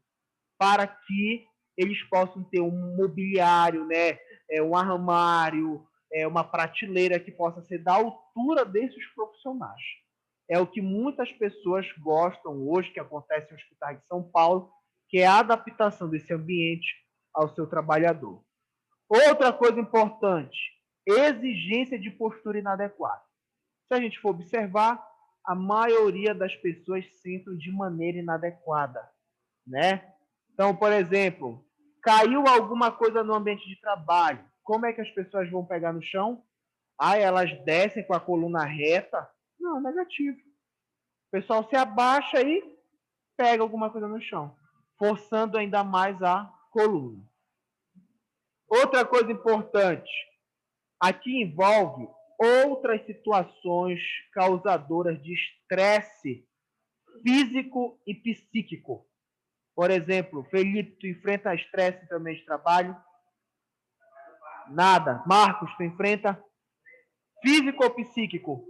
para que eles possam ter um mobiliário, né? Um armário, uma prateleira que possa ser da altura desses profissionais. É o que muitas pessoas gostam hoje, que acontece em hospitais de São Paulo, que é a adaptação desse ambiente ao seu trabalhador. Outra coisa importante, exigência de postura inadequada. Se a gente for observar, a maioria das pessoas sentam de maneira inadequada, né? Então, por exemplo, caiu alguma coisa no ambiente de trabalho, como é que as pessoas vão pegar no chão? Elas descem com a coluna reta? Não, negativo. O pessoal se abaixa e pega alguma coisa no chão, forçando ainda mais a coluna. Outra coisa importante, aqui envolve outras situações causadoras de estresse físico e psíquico. Por exemplo, Felipe, tu enfrenta estresse também de trabalho? Nada. Marcos, tu enfrenta físico ou psíquico?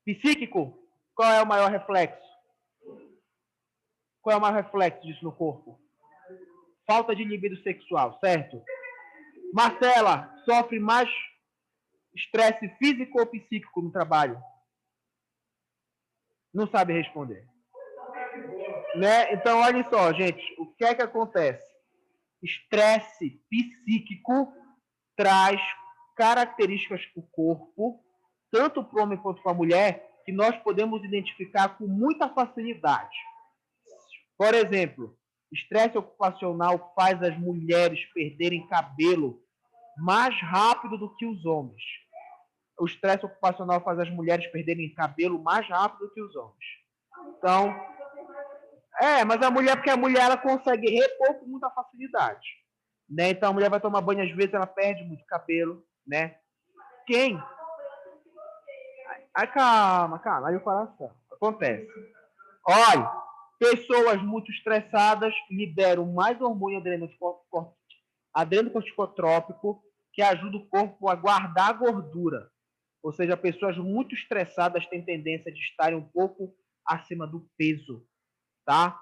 Psíquico? Qual é o maior reflexo? Qual é o maior reflexo disso no corpo? Falta de libido sexual, certo? Marcela, sofre mais estresse físico ou psíquico no trabalho? Não sabe responder. Né? Então, olha só, gente, o que é que acontece? Estresse psíquico traz características para o corpo, tanto para o homem quanto para a mulher, que nós podemos identificar com muita facilidade. Por exemplo, estresse ocupacional faz as mulheres perderem cabelo mais rápido do que os homens. O estresse ocupacional faz as mulheres perderem cabelo mais rápido do que os homens. Então, mas a mulher, porque a mulher ela consegue repor com muita facilidade. né? Então a mulher vai tomar banho, às vezes ela perde muito cabelo, né? Quem? Ai, calma, olha o coração. Acontece. Olha, pessoas muito estressadas liberam mais hormônio adrenocorticotrópico, que ajuda o corpo a guardar gordura. Ou seja, pessoas muito estressadas têm tendência de estarem um pouco acima do peso, tá?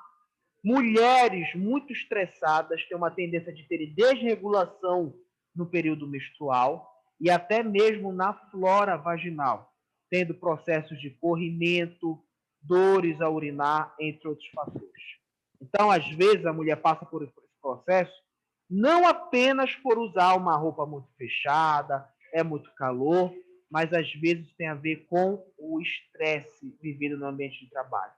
Mulheres muito estressadas têm uma tendência de ter desregulação no período menstrual e até mesmo na flora vaginal, tendo processos de corrimento, dores a urinar, entre outros fatores. Então, às vezes, a mulher passa por esse processo não apenas por usar uma roupa muito fechada, é muito calor, mas às vezes tem a ver com o estresse vivido no ambiente de trabalho.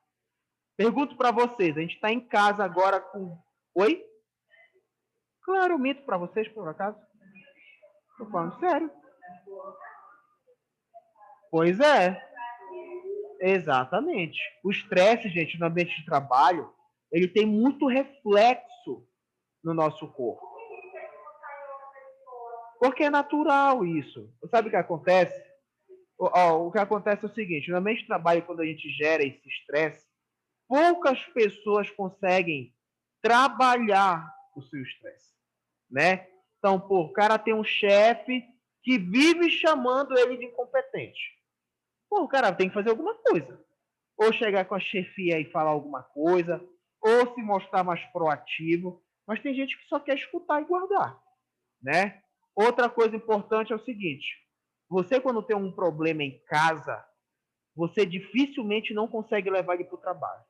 Pergunto para vocês, a gente está em casa agora com... Oi? Claro, eu minto para vocês, por acaso. Estou falando sério. Pois é. Exatamente. O estresse, gente, no ambiente de trabalho, ele tem muito reflexo no nosso corpo. Porque é natural isso. Sabe o que acontece? O que acontece é o seguinte, no ambiente de trabalho, quando a gente gera esse estresse, poucas pessoas conseguem trabalhar o seu estresse, né? Então, pô, o cara tem um chefe que vive chamando ele de incompetente. Pô, o cara tem que fazer alguma coisa. Ou chegar com a chefia e falar alguma coisa, ou se mostrar mais proativo. Mas tem gente que só quer escutar e guardar, né? Outra coisa importante é o seguinte, você quando tem um problema em casa, você dificilmente não consegue levar ele para o trabalho.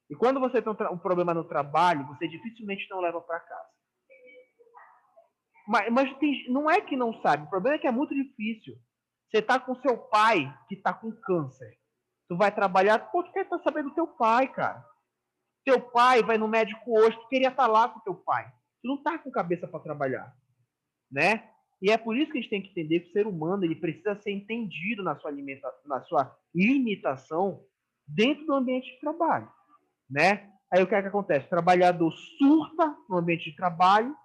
E quando você tem um problema no trabalho, você dificilmente não leva para casa. Mas não é que não sabe, o problema é que é muito difícil. Você está com seu pai que está com câncer. Tu vai trabalhar, pô, tu quer estar sabendo do teu pai, cara. Teu pai vai no médico hoje, tu queria estar lá com teu pai. Tu não está com cabeça para trabalhar, né? E é por isso que a gente tem que entender que o ser humano ele precisa ser entendido na sua limitação dentro do ambiente de trabalho, né? Aí o que é que acontece? O trabalhador surta no ambiente de trabalho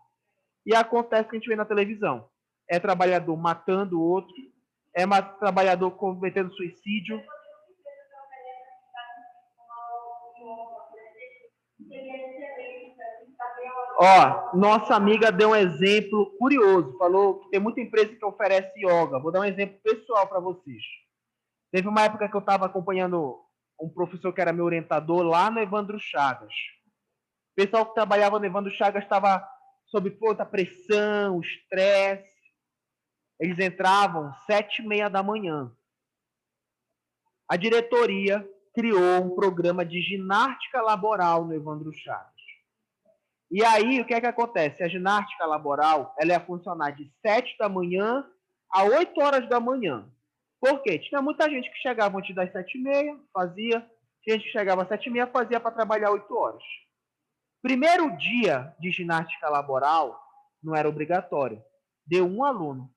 e acontece o que a gente vê na televisão. É trabalhador matando o outro, é trabalhador cometendo suicídio. Ó, nossa amiga deu um exemplo curioso, falou que tem muita empresa que oferece yoga. Vou dar um exemplo pessoal para vocês. Teve uma época que eu estava acompanhando um professor que era meu orientador lá no Evandro Chagas. O pessoal que trabalhava no Evandro Chagas estava sob muita pressão, estresse. Eles entravam 7h30 da manhã. A diretoria criou um programa de ginástica laboral no Evandro Chagas. E aí, o que é que acontece? A ginástica laboral ela ia funcionar de 7 da manhã a 8 horas da manhã. Por quê? Tinha muita gente que chegava antes das 7h30, fazia. Tinha gente que chegava às 7h30, fazia para trabalhar 8 horas. Primeiro dia de ginástica laboral não era obrigatório. Deu um aluno.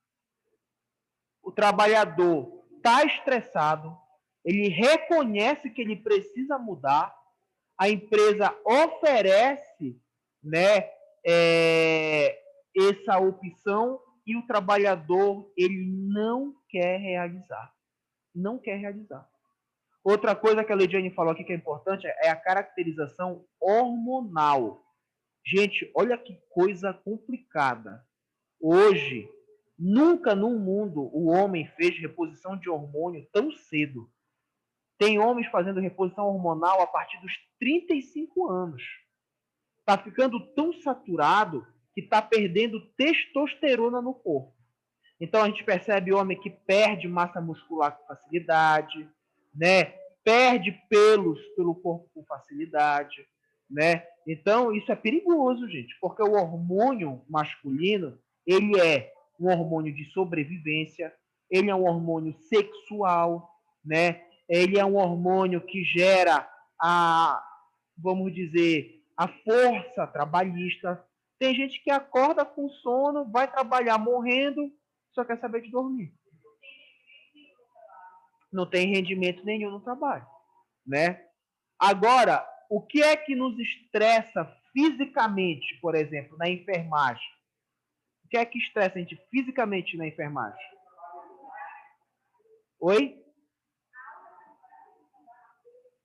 O trabalhador está estressado, ele reconhece que ele precisa mudar, a empresa oferece, né, essa opção e o trabalhador ele não quer realizar. Não quer realizar. Outra coisa que a Leidiane falou aqui que é importante é a caracterização hormonal. Gente, olha que coisa complicada. Hoje, nunca no mundo o homem fez reposição de hormônio tão cedo. Tem homens fazendo reposição hormonal a partir dos 35 anos. Está ficando tão saturado que está perdendo testosterona no corpo. Então a gente percebe homem que perde massa muscular com facilidade, né? Perde pelos pelo corpo com facilidade, né? Então isso é perigoso, gente, porque o hormônio masculino, ele é um hormônio de sobrevivência, ele é um hormônio sexual, né? Ele é um hormônio que gera vamos dizer, a força trabalhista. Tem gente que acorda com sono, vai trabalhar morrendo, só quer saber de dormir. Não tem rendimento nenhum no trabalho, né? Agora, o que é que nos estressa fisicamente, por exemplo, na enfermagem? O que é que estressa a gente fisicamente na enfermagem? Oi?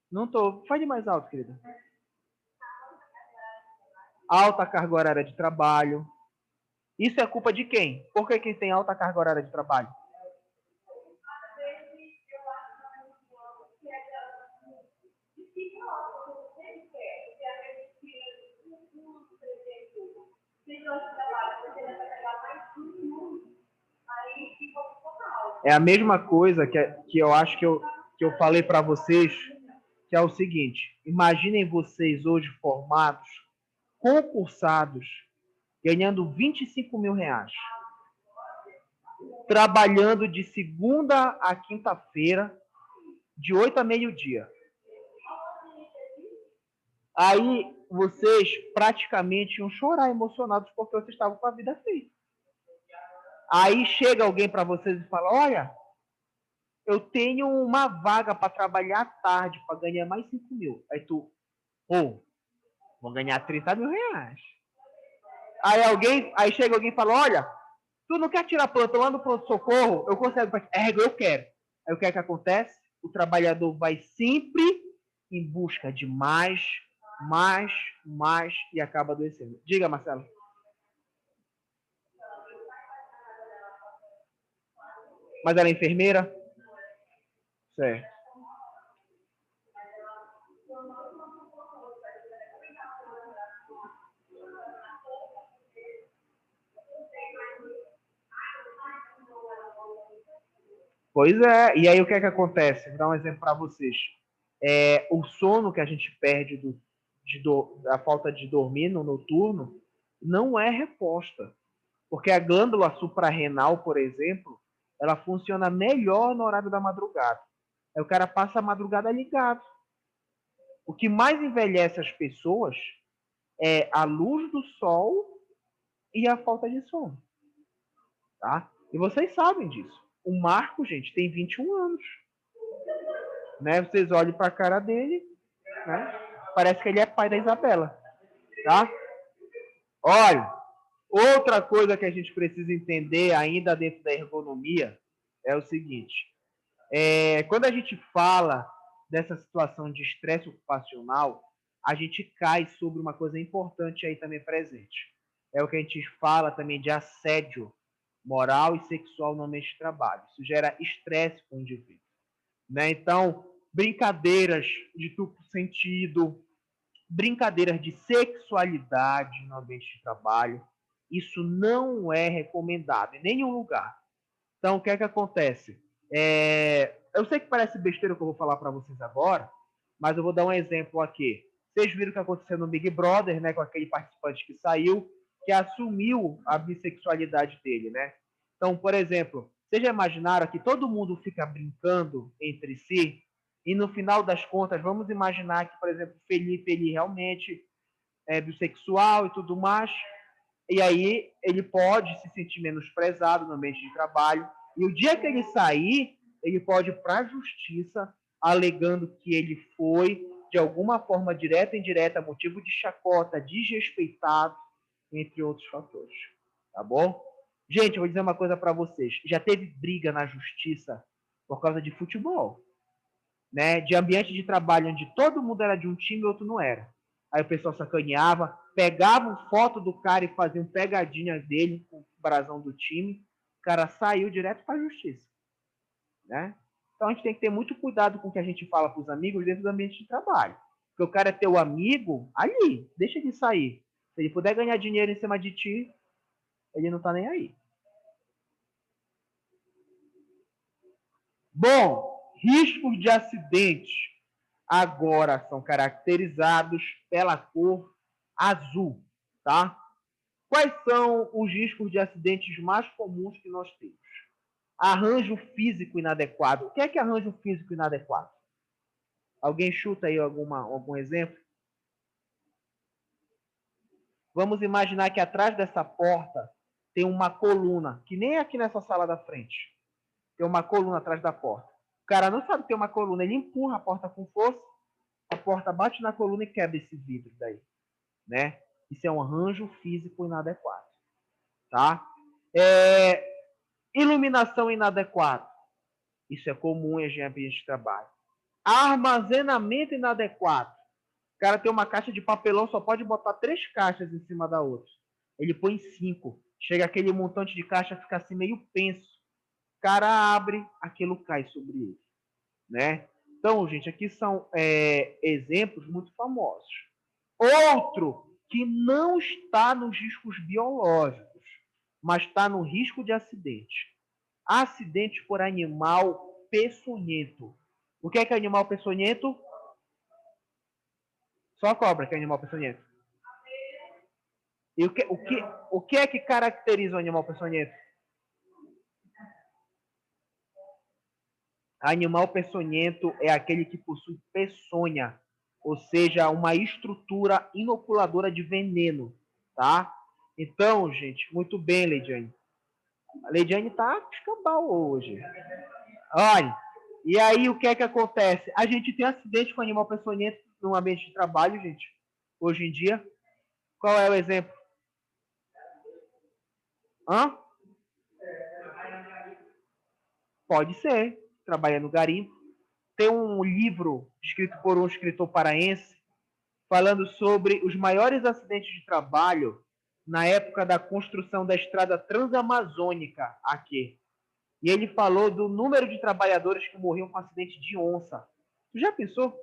Não tô. Fale mais alto, querida. Alta carga horária de trabalho. Isso é culpa de quem? Por que quem tem alta carga horária de trabalho? É a mesma coisa que eu acho que eu falei para vocês, que é o seguinte: imaginem vocês hoje formados, concursados, ganhando 25 mil reais, trabalhando de segunda a quinta-feira, de 8 a meio-dia. Aí vocês praticamente iam chorar emocionados porque vocês estavam com a vida feita. Aí chega alguém para vocês e fala: olha, eu tenho uma vaga para trabalhar à tarde para ganhar mais 5 mil. Aí tu, vou ganhar 30 mil reais. Aí chega alguém e fala: olha, tu não quer tirar plantão lá no pronto-socorro? Eu consigo. Eu quero. Aí o que é que acontece? O trabalhador vai sempre em busca de mais e acaba adoecendo. Diga, Marcelo. Mas ela é enfermeira? Certo. Pois é. E aí o que é que acontece? Vou dar um exemplo para vocês. O sono que a gente perde da falta de dormir no noturno não é reposta. Porque a glândula suprarrenal, por exemplo, ela funciona melhor no horário da madrugada. Aí o cara passa a madrugada ligado. O que mais envelhece as pessoas é a luz do sol e a falta de sono. Tá? E vocês sabem disso. O Marco, gente, tem 21 anos. Né? Vocês olham para a cara dele, né? Parece que ele é pai da Isabela. Tá? Olha, outra coisa que a gente precisa entender ainda dentro da ergonomia é o seguinte. Quando a gente fala dessa situação de estresse ocupacional, a gente cai sobre uma coisa importante aí também presente. É o que a gente fala também de assédio moral e sexual no ambiente de trabalho. Isso gera estresse com o indivíduo. Né? Então, brincadeiras de duplo sentido, brincadeiras de sexualidade no ambiente de trabalho, isso não é recomendado em nenhum lugar. Então, o que é que acontece? Eu sei que parece besteira o que eu vou falar para vocês agora, mas eu vou dar um exemplo aqui. Vocês viram o que aconteceu no Big Brother, né, com aquele participante que saiu, que assumiu a bissexualidade dele, né? Então, por exemplo, vocês já imaginaram que todo mundo fica brincando entre si e no final das contas, vamos imaginar que, por exemplo, Felipe ele realmente é bissexual e tudo mais, e aí ele pode se sentir menosprezado no ambiente de trabalho. E o dia que ele sair, ele pode ir para a justiça alegando que ele foi, de alguma forma direta ou indireta, motivo de chacota, desrespeitado, entre outros fatores. Tá bom? Gente, eu vou dizer uma coisa para vocês. Já teve briga na justiça por causa de futebol. Né? De ambiente de trabalho onde todo mundo era de um time e outro não era. Aí o pessoal sacaneava, pegavam foto do cara e faziam pegadinha dele com o brasão do time. O cara saiu direto para a justiça. Né? Então a gente tem que ter muito cuidado com o que a gente fala para os amigos dentro do ambiente de trabalho. Porque o cara é teu amigo ali, deixa ele sair. Se ele puder ganhar dinheiro em cima de ti, ele não está nem aí. Bom, riscos de acidente agora são caracterizados pela cor azul, tá? Quais são os riscos de acidentes mais comuns que nós temos? Arranjo físico inadequado. O que é arranjo físico inadequado? Alguém chuta aí algum exemplo? Vamos imaginar que atrás dessa porta tem uma coluna, que nem aqui nessa sala da frente. Tem uma coluna atrás da porta. O cara não sabe que tem uma coluna, ele empurra a porta com força, a porta bate na coluna e quebra esse vidro daí. né? Isso é um arranjo físico inadequado, tá? Iluminação inadequada. Isso é comum em ambiente de trabalho. Armazenamento inadequado. O cara tem uma caixa de papelão, só pode botar 3 caixas em cima da outra. Ele põe 5. Chega aquele montante de caixa, fica assim meio penso. O cara abre, aquilo cai sobre ele, né? Então, gente, aqui são exemplos muito famosos. Outro que não está nos riscos biológicos, mas está no risco de acidente. Acidente por animal peçonhento. O que é animal peçonhento? Só a cobra que é animal peçonhento. E o que é que caracteriza o animal peçonhento? Animal peçonhento é aquele que possui peçonha, ou seja, uma estrutura inoculadora de veneno, tá? Então, gente, muito bem, Leidiane. A Leidiane tá escambau hoje. Olha, e aí o que é que acontece? A gente tem acidente com animal peçonhento no ambiente de trabalho, gente, hoje em dia. Qual é o exemplo? Hã? Pode ser. Trabalha no garimpo. Tem um livro escrito por um escritor paraense falando sobre os maiores acidentes de trabalho na época da construção da estrada transamazônica aqui. E ele falou do número de trabalhadores que morriam com acidente de onça. Tu já pensou?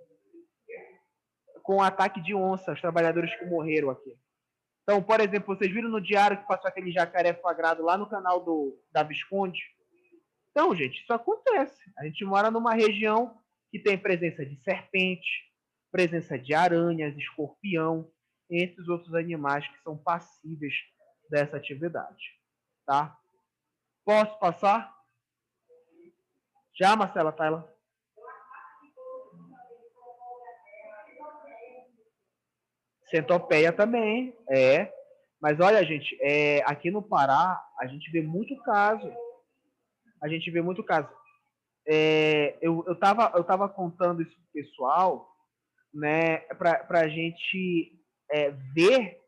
Com o ataque de onça, os trabalhadores que morreram aqui. Então, por exemplo, vocês viram no diário que passou aquele jacaré flagrado lá no canal da Visconde? Então, gente, isso acontece. A gente mora numa região que tem presença de serpente, presença de aranhas, escorpião, entre os outros animais que são passíveis dessa atividade. Tá? Posso passar? Já, Marcela Taylor? Centopeia também, Mas olha, gente, aqui no Pará, a gente vê muito caso. Eu tava contando isso pro pessoal, né, pra gente ver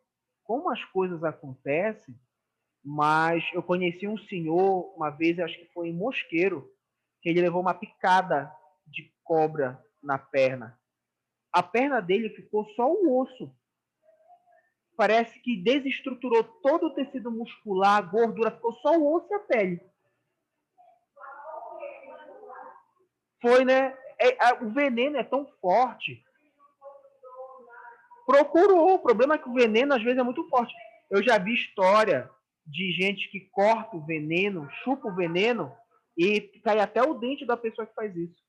como as coisas acontecem, mas eu conheci um senhor, uma vez, acho que foi em Mosqueiro, que ele levou uma picada de cobra na perna. A perna dele ficou só o osso. Parece que desestruturou todo o tecido muscular, a gordura, ficou só o osso e a pele. Foi, né? O veneno é tão forte. Procurou. O problema é que o veneno, às vezes, é muito forte. Eu já vi história de gente que corta o veneno, chupa o veneno e cai até o dente da pessoa que faz isso.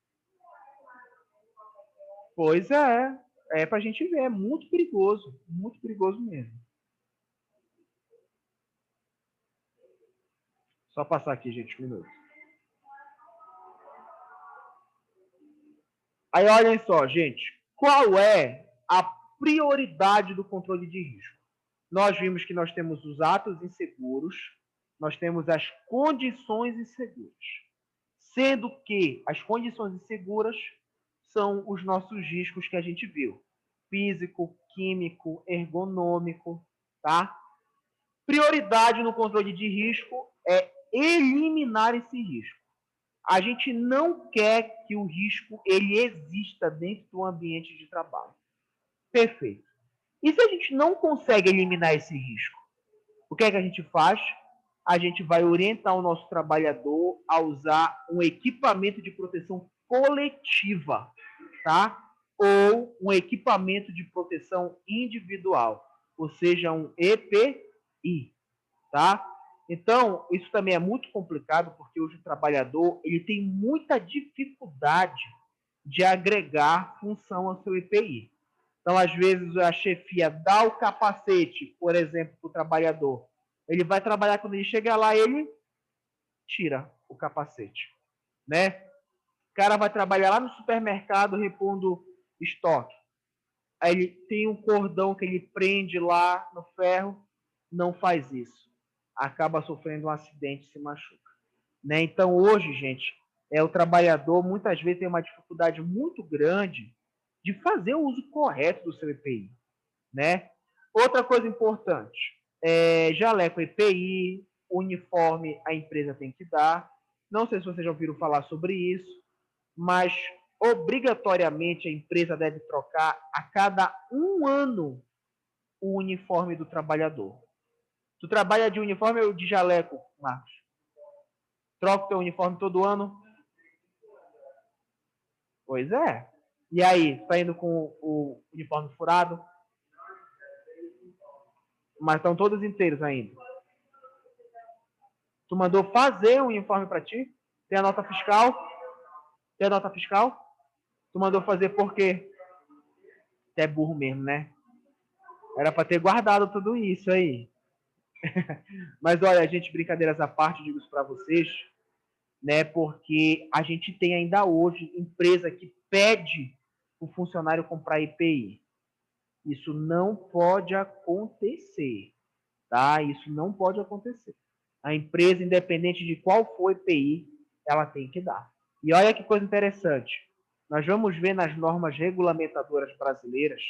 Pois é. É pra gente ver. É muito perigoso. Muito perigoso mesmo. Só passar aqui, gente, um minuto. Aí, olhem só, gente. Qual é a prioridade do controle de risco? Nós vimos que nós temos os atos inseguros, nós temos as condições inseguras. Sendo que as condições inseguras são os nossos riscos que a gente viu. Físico, químico, ergonômico, tá? Prioridade no controle de risco é eliminar esse risco. A gente não quer que o risco ele exista dentro do ambiente de trabalho. Perfeito. E se a gente não consegue eliminar esse risco? O que é que a gente faz? A gente vai orientar o nosso trabalhador a usar um equipamento de proteção coletiva, tá? Ou um equipamento de proteção individual, ou seja, um EPI, tá? Então, isso também é muito complicado, porque hoje o trabalhador ele tem muita dificuldade de agregar função ao seu EPI. Então, às vezes, a chefia dá o capacete, por exemplo, para o trabalhador. Ele vai trabalhar, quando ele chega lá, ele tira o capacete, né? O cara vai trabalhar lá no supermercado repondo estoque. Aí ele tem um cordão que ele prende lá no ferro, não faz isso. Acaba sofrendo um acidente e se machuca. Né? Então, hoje, gente, o trabalhador muitas vezes tem uma dificuldade muito grande de fazer o uso correto do seu EPI. Né? Outra coisa importante, jaleco EPI, uniforme a empresa tem que dar. Não sei se vocês já ouviram falar sobre isso, mas obrigatoriamente a empresa deve trocar a cada 1 ano o uniforme do trabalhador. Tu trabalha de uniforme ou de jaleco, Marcos? Troca o teu uniforme todo ano? Pois é. E aí, tá indo com o uniforme furado? Mas estão todos inteiros ainda. Tu mandou fazer um uniforme para ti? Tem a nota fiscal? Tem a nota fiscal? Tu mandou fazer por quê? Tu é burro mesmo, né? Era para ter guardado tudo isso aí. Mas olha, gente, brincadeiras à parte, digo isso para vocês, né? Porque a gente tem ainda hoje empresa que pede o funcionário comprar EPI. Isso não pode acontecer, tá? Isso não pode acontecer. A empresa, independente de qual for o EPI, ela tem que dar. E olha que coisa interessante. Nós vamos ver nas normas regulamentadoras brasileiras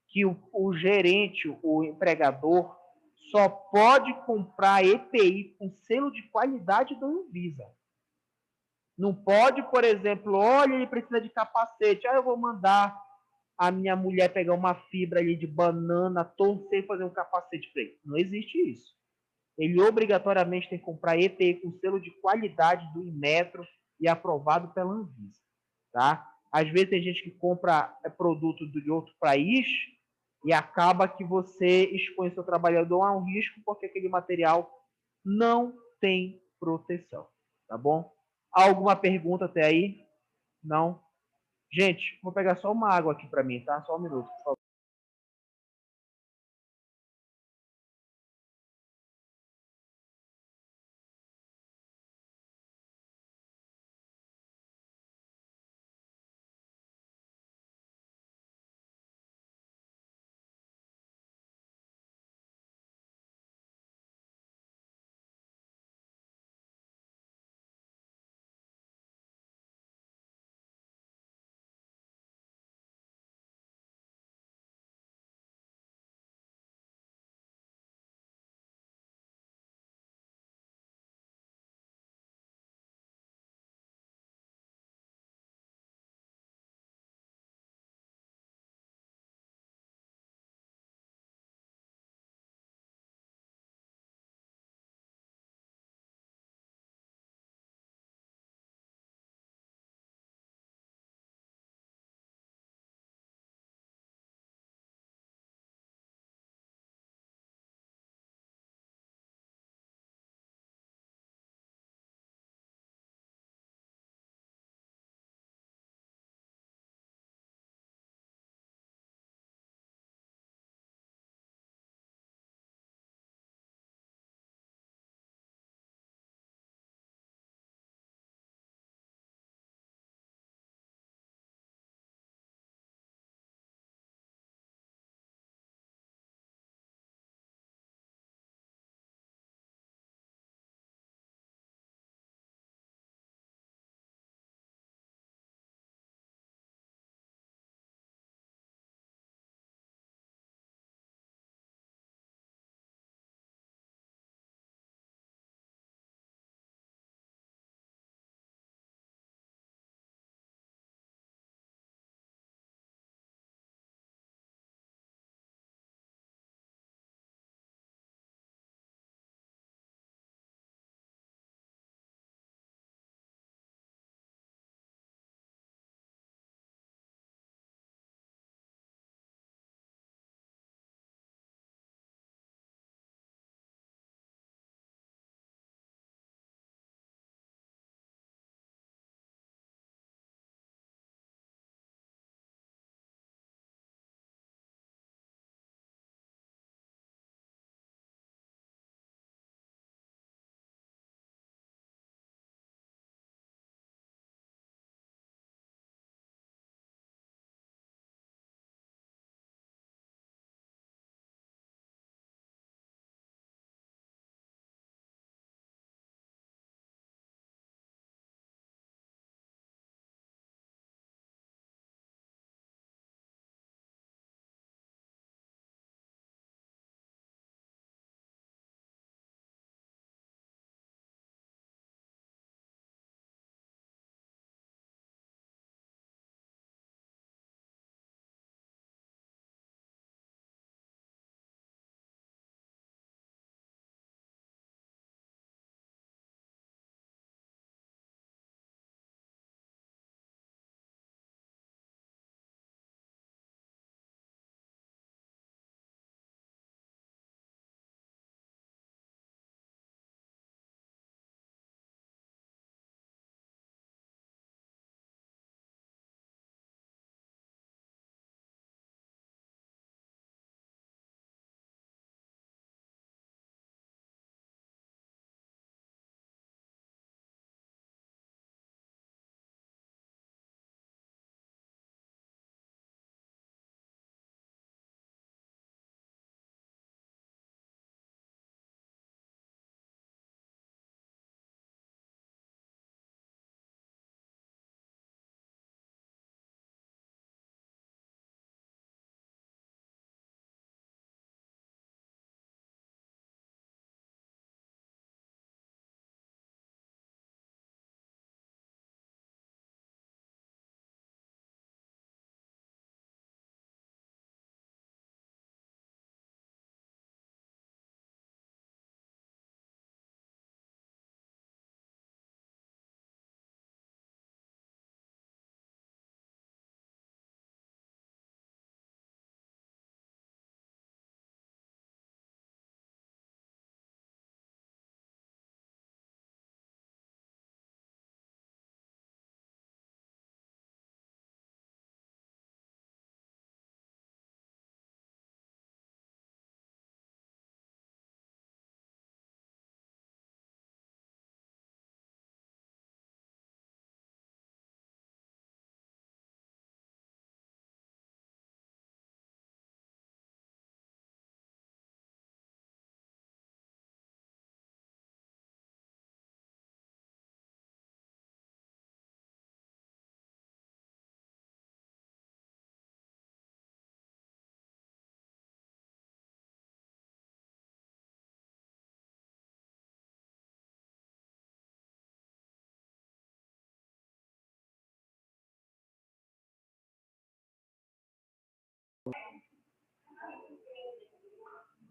que o gerente, o empregador, só pode comprar EPI com selo de qualidade da Anvisa. Não pode, por exemplo, olha, ele precisa de capacete. Eu vou mandar a minha mulher pegar uma fibra ali de banana, torcer e fazer um capacete para ele. Não existe isso. Ele obrigatoriamente tem que comprar EPI com selo de qualidade do Inmetro e aprovado pela Anvisa. Tá? Às vezes tem gente que compra produto de outro país e acaba que você expõe seu trabalhador a um risco porque aquele material não tem proteção. Tá bom? Alguma pergunta até aí? Não? Gente, vou pegar só uma água aqui para mim, tá? Só um minuto, por favor.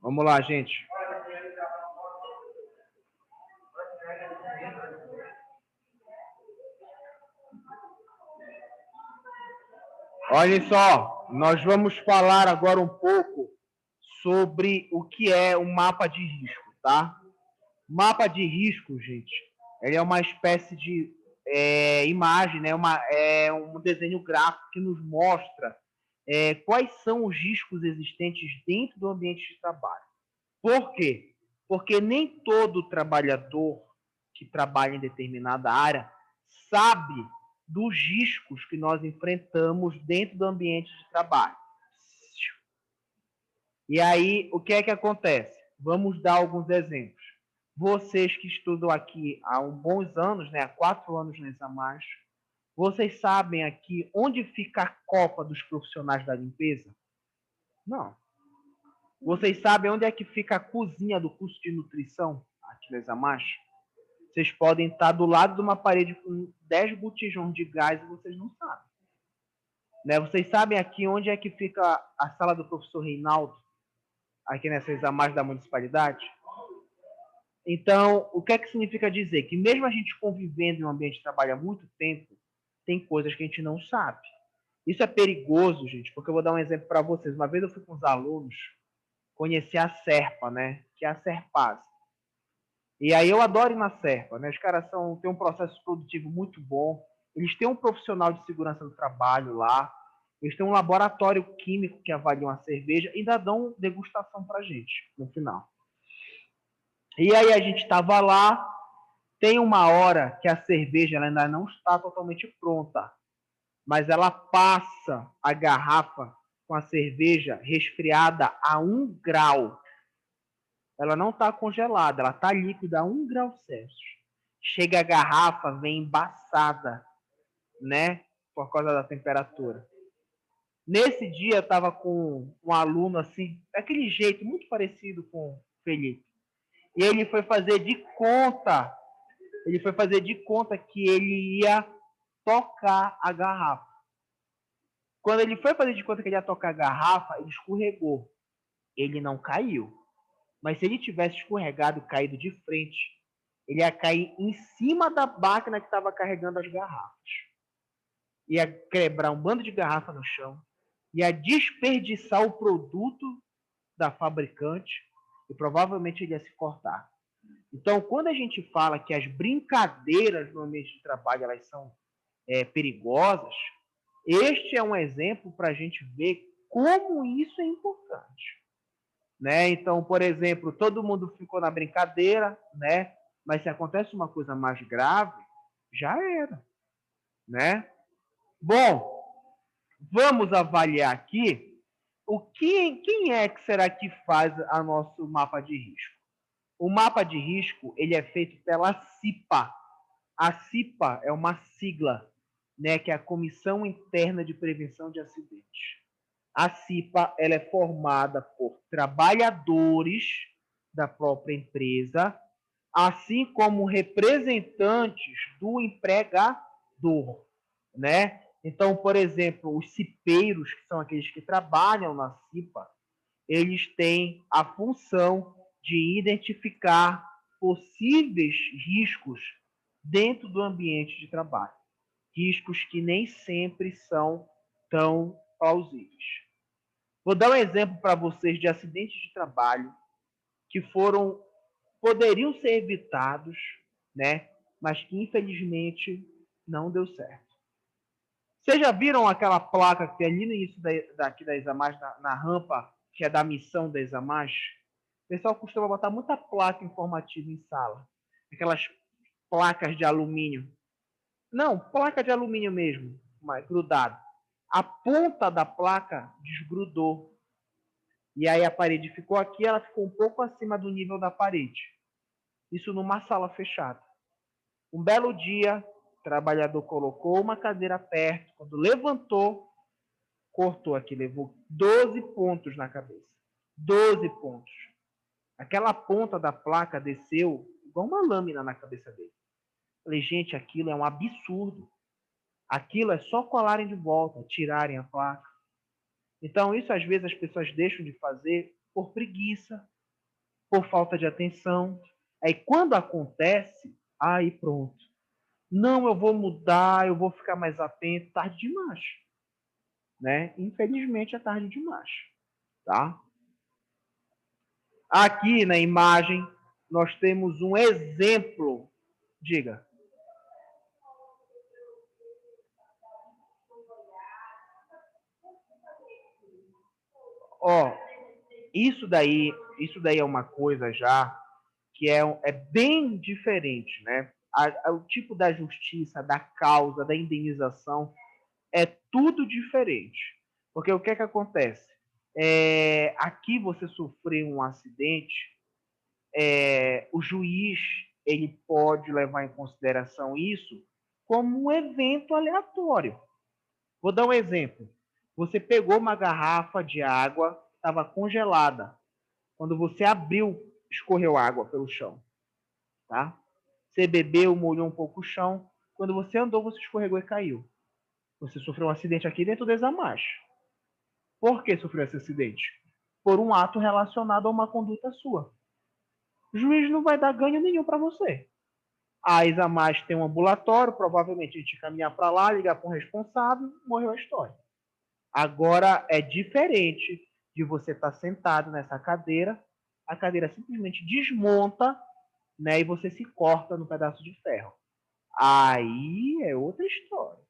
Vamos lá, gente. Olhem só, nós vamos falar agora um pouco sobre o que é um mapa de risco, tá? Mapa de risco, gente, ele é uma espécie de imagem, né? Um desenho gráfico que nos mostra quais são os riscos existentes dentro do ambiente de trabalho. Por quê? Porque nem todo trabalhador que trabalha em determinada área sabe dos riscos que nós enfrentamos dentro do ambiente de trabalho. E aí, o que é que acontece? Vamos dar alguns exemplos. Vocês que estudam aqui há bons anos, né, há 4 anos na Examas, vocês sabem aqui onde fica a copa dos profissionais da limpeza? Não. Vocês sabem onde é que fica a cozinha do curso de nutrição aqui na Examas? Vocês podem estar do lado de uma parede com 10 botijões de gás e vocês não sabem. Né? Vocês sabem aqui onde é que fica a sala do professor Reinaldo, aqui nessa Examas da municipalidade? Então, o que é que significa dizer? Que mesmo a gente convivendo em um ambiente de trabalho há muito tempo, tem coisas que a gente não sabe. Isso é perigoso, gente, porque eu vou dar um exemplo para vocês. Uma vez eu fui com os alunos conhecer a Serpa, né? Que é a Serpaz. E aí eu adoro ir na Serpa, né? Os caras têm um processo produtivo muito bom. Eles têm um profissional de segurança do trabalho lá. Eles têm um laboratório químico que avaliam a cerveja e ainda dão degustação para a gente no final. E aí a gente estava lá, tem uma hora que a cerveja ela ainda não está totalmente pronta, mas ela passa a garrafa com a cerveja resfriada a 1 grau. Ela não está congelada, ela está líquida a 1 grau Celsius. Chega a garrafa, vem embaçada, né? Por causa da temperatura. Nesse dia eu estava com um aluno assim, daquele jeito, muito parecido com o Felipe. E ele foi fazer de conta que ele ia tocar a garrafa. Quando ele foi fazer de conta que ele ia tocar a garrafa, ele escorregou. Ele não caiu. Mas se ele tivesse escorregado e caído de frente, ele ia cair em cima da máquina que estava carregando as garrafas. Ia quebrar um bando de garrafa no chão, ia desperdiçar o produto da fabricante e provavelmente ele ia se cortar. Então, quando a gente fala que as brincadeiras no ambiente de trabalho elas são perigosas, este é um exemplo para a gente ver como isso é importante. Né? Então, por exemplo, todo mundo ficou na brincadeira, né? Mas se acontece uma coisa mais grave, já era. Né? Bom, vamos avaliar aqui quem é que será que faz o nosso mapa de risco. O mapa de risco ele é feito pela CIPA. A CIPA é uma sigla, né, que é a Comissão Interna de Prevenção de Acidentes. A CIPA ela é formada por trabalhadores da própria empresa, assim como representantes do empregador, né? Então, por exemplo, os cipeiros, que são aqueles que trabalham na CIPA, eles têm a função de identificar possíveis riscos dentro do ambiente de trabalho. Riscos que nem sempre são tão plausíveis. Vou dar um exemplo para vocês de acidentes de trabalho que poderiam ser evitados, né? Mas que infelizmente não deu certo. Vocês já viram aquela placa que tem ali no início daqui da Examas, na rampa, que é da missão da Examas? O pessoal costuma botar muita placa informativa em sala. Aquelas placas de alumínio. Não, placa de alumínio mesmo, mas grudado. A ponta da placa desgrudou. E aí a parede ficou aqui, ela ficou um pouco acima do nível da parede. Isso numa sala fechada. Um belo dia, o trabalhador colocou uma cadeira perto, quando levantou, cortou aqui, levou 12 pontos na cabeça. 12 pontos. Aquela ponta da placa desceu igual uma lâmina na cabeça dele. Falei, gente, aquilo é um absurdo. Aquilo é só colarem de volta, tirarem a placa. Então, isso às vezes as pessoas deixam de fazer por preguiça, por falta de atenção. Aí quando acontece, aí pronto. Não, eu vou mudar, eu vou ficar mais atento, tarde demais. Né? Infelizmente é tarde demais. Tá? Aqui na imagem nós temos um exemplo. Diga. Ó, isso daí é uma coisa já que é bem diferente, né? O tipo da justiça, da causa, da indenização é tudo diferente. Porque o que é que acontece? Aqui você sofreu um acidente, o juiz ele pode levar em consideração isso como um evento aleatório. Vou dar um exemplo. Você pegou uma garrafa de água, estava congelada. Quando você abriu, escorreu água pelo chão. Tá? Você bebeu, molhou um pouco o chão. Quando você andou, você escorregou e caiu. Você sofreu um acidente aqui dentro da marcha. Por que sofreu esse acidente? Por um ato relacionado a uma conduta sua. O juiz não vai dar ganho nenhum para você. A Isamar tem um ambulatório, provavelmente a gente caminhar para lá, ligar para o responsável, morreu a história. Agora é diferente de você estar sentado nessa cadeira, a cadeira simplesmente desmonta, né, e você se corta no pedaço de ferro. Aí é outra história.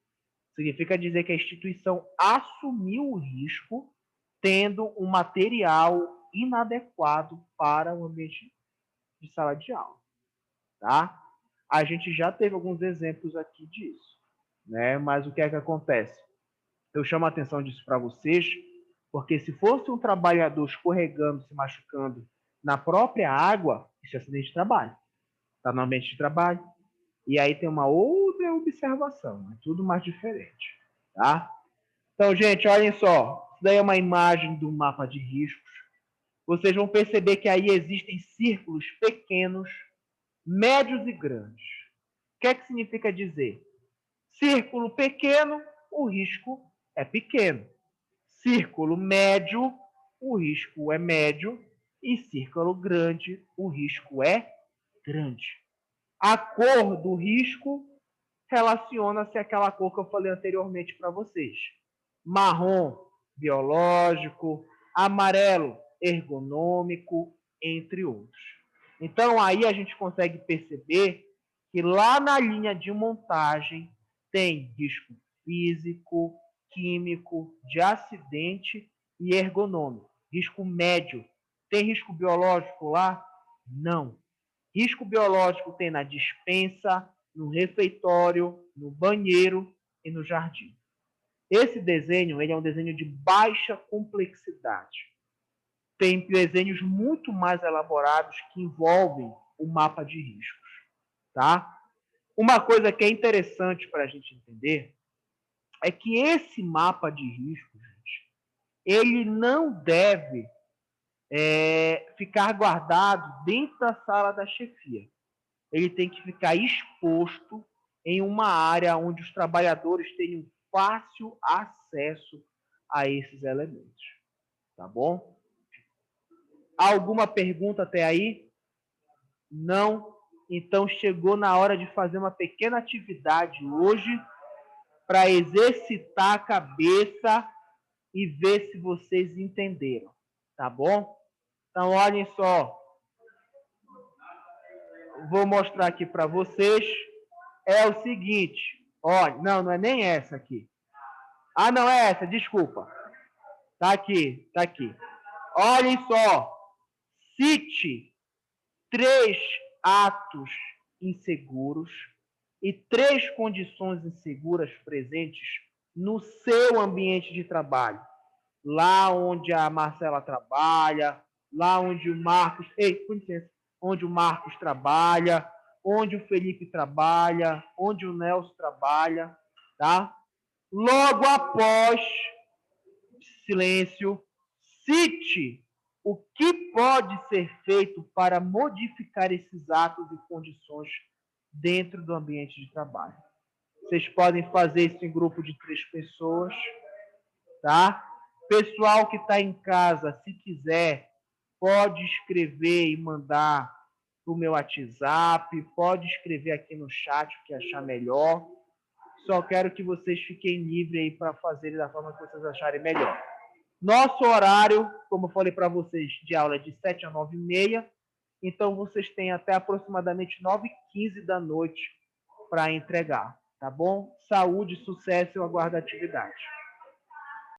Significa dizer que a instituição assumiu o risco tendo um material inadequado para o ambiente de sala de aula. Tá? A gente já teve alguns exemplos aqui disso. Né? Mas o que é que acontece? Eu chamo a atenção disso para vocês, porque se fosse um trabalhador escorregando, se machucando na própria água, isso é acidente de trabalho. Está no ambiente de trabalho. E aí tem uma outra observação, é tudo mais diferente. Tá? Então, gente, olhem só. Isso daí é uma imagem do mapa de riscos. Vocês vão perceber que aí existem círculos pequenos, médios e grandes. O que é que significa dizer? Círculo pequeno, o risco é pequeno. Círculo médio, o risco é médio. E círculo grande, o risco é grande. A cor do risco relaciona-se àquela cor que eu falei anteriormente para vocês. Marrom, biológico, amarelo, ergonômico, entre outros. Então, aí a gente consegue perceber que lá na linha de montagem tem risco físico, químico, de acidente e ergonômico. Risco médio. Tem risco biológico lá? Não. Risco biológico tem na despensa, no refeitório, no banheiro e no jardim. Esse desenho ele é um desenho de baixa complexidade. Tem desenhos muito mais elaborados que envolvem o mapa de riscos. Tá? Uma coisa que é interessante para a gente entender é que esse mapa de riscos, gente, ele não deve ficar guardado dentro da sala da chefia. Ele tem que ficar exposto em uma área onde os trabalhadores tenham fácil acesso a esses elementos. Tá bom? Alguma pergunta até aí? Não? Então chegou na hora de fazer uma pequena atividade hoje para exercitar a cabeça e ver se vocês entenderam. Tá bom? Então, olhem só. Vou mostrar aqui para vocês. É o seguinte. Olha, não é nem essa aqui. Ah, não é essa, desculpa. Tá aqui, tá aqui. Olhem só. Cite 3 atos inseguros e 3 condições inseguras presentes no seu ambiente de trabalho. Lá onde a Marcela trabalha, lá onde o Marcos... com licença. Onde o Marcos trabalha, onde o Felipe trabalha, onde o Nelson trabalha, tá? Logo após, silêncio, cite o que pode ser feito para modificar esses atos e condições dentro do ambiente de trabalho. Vocês podem fazer isso em grupo de 3 pessoas, tá? Pessoal que está em casa, se quiser, pode escrever e mandar para o meu WhatsApp, pode escrever aqui no chat o que achar melhor. Só quero que vocês fiquem livres aí para fazerem da forma que vocês acharem melhor. Nosso horário, como eu falei para vocês, de aula é de 7 a 9h30. Então, vocês têm até aproximadamente 9h15 da noite para entregar, tá bom? Saúde, sucesso, eu aguardo a atividade.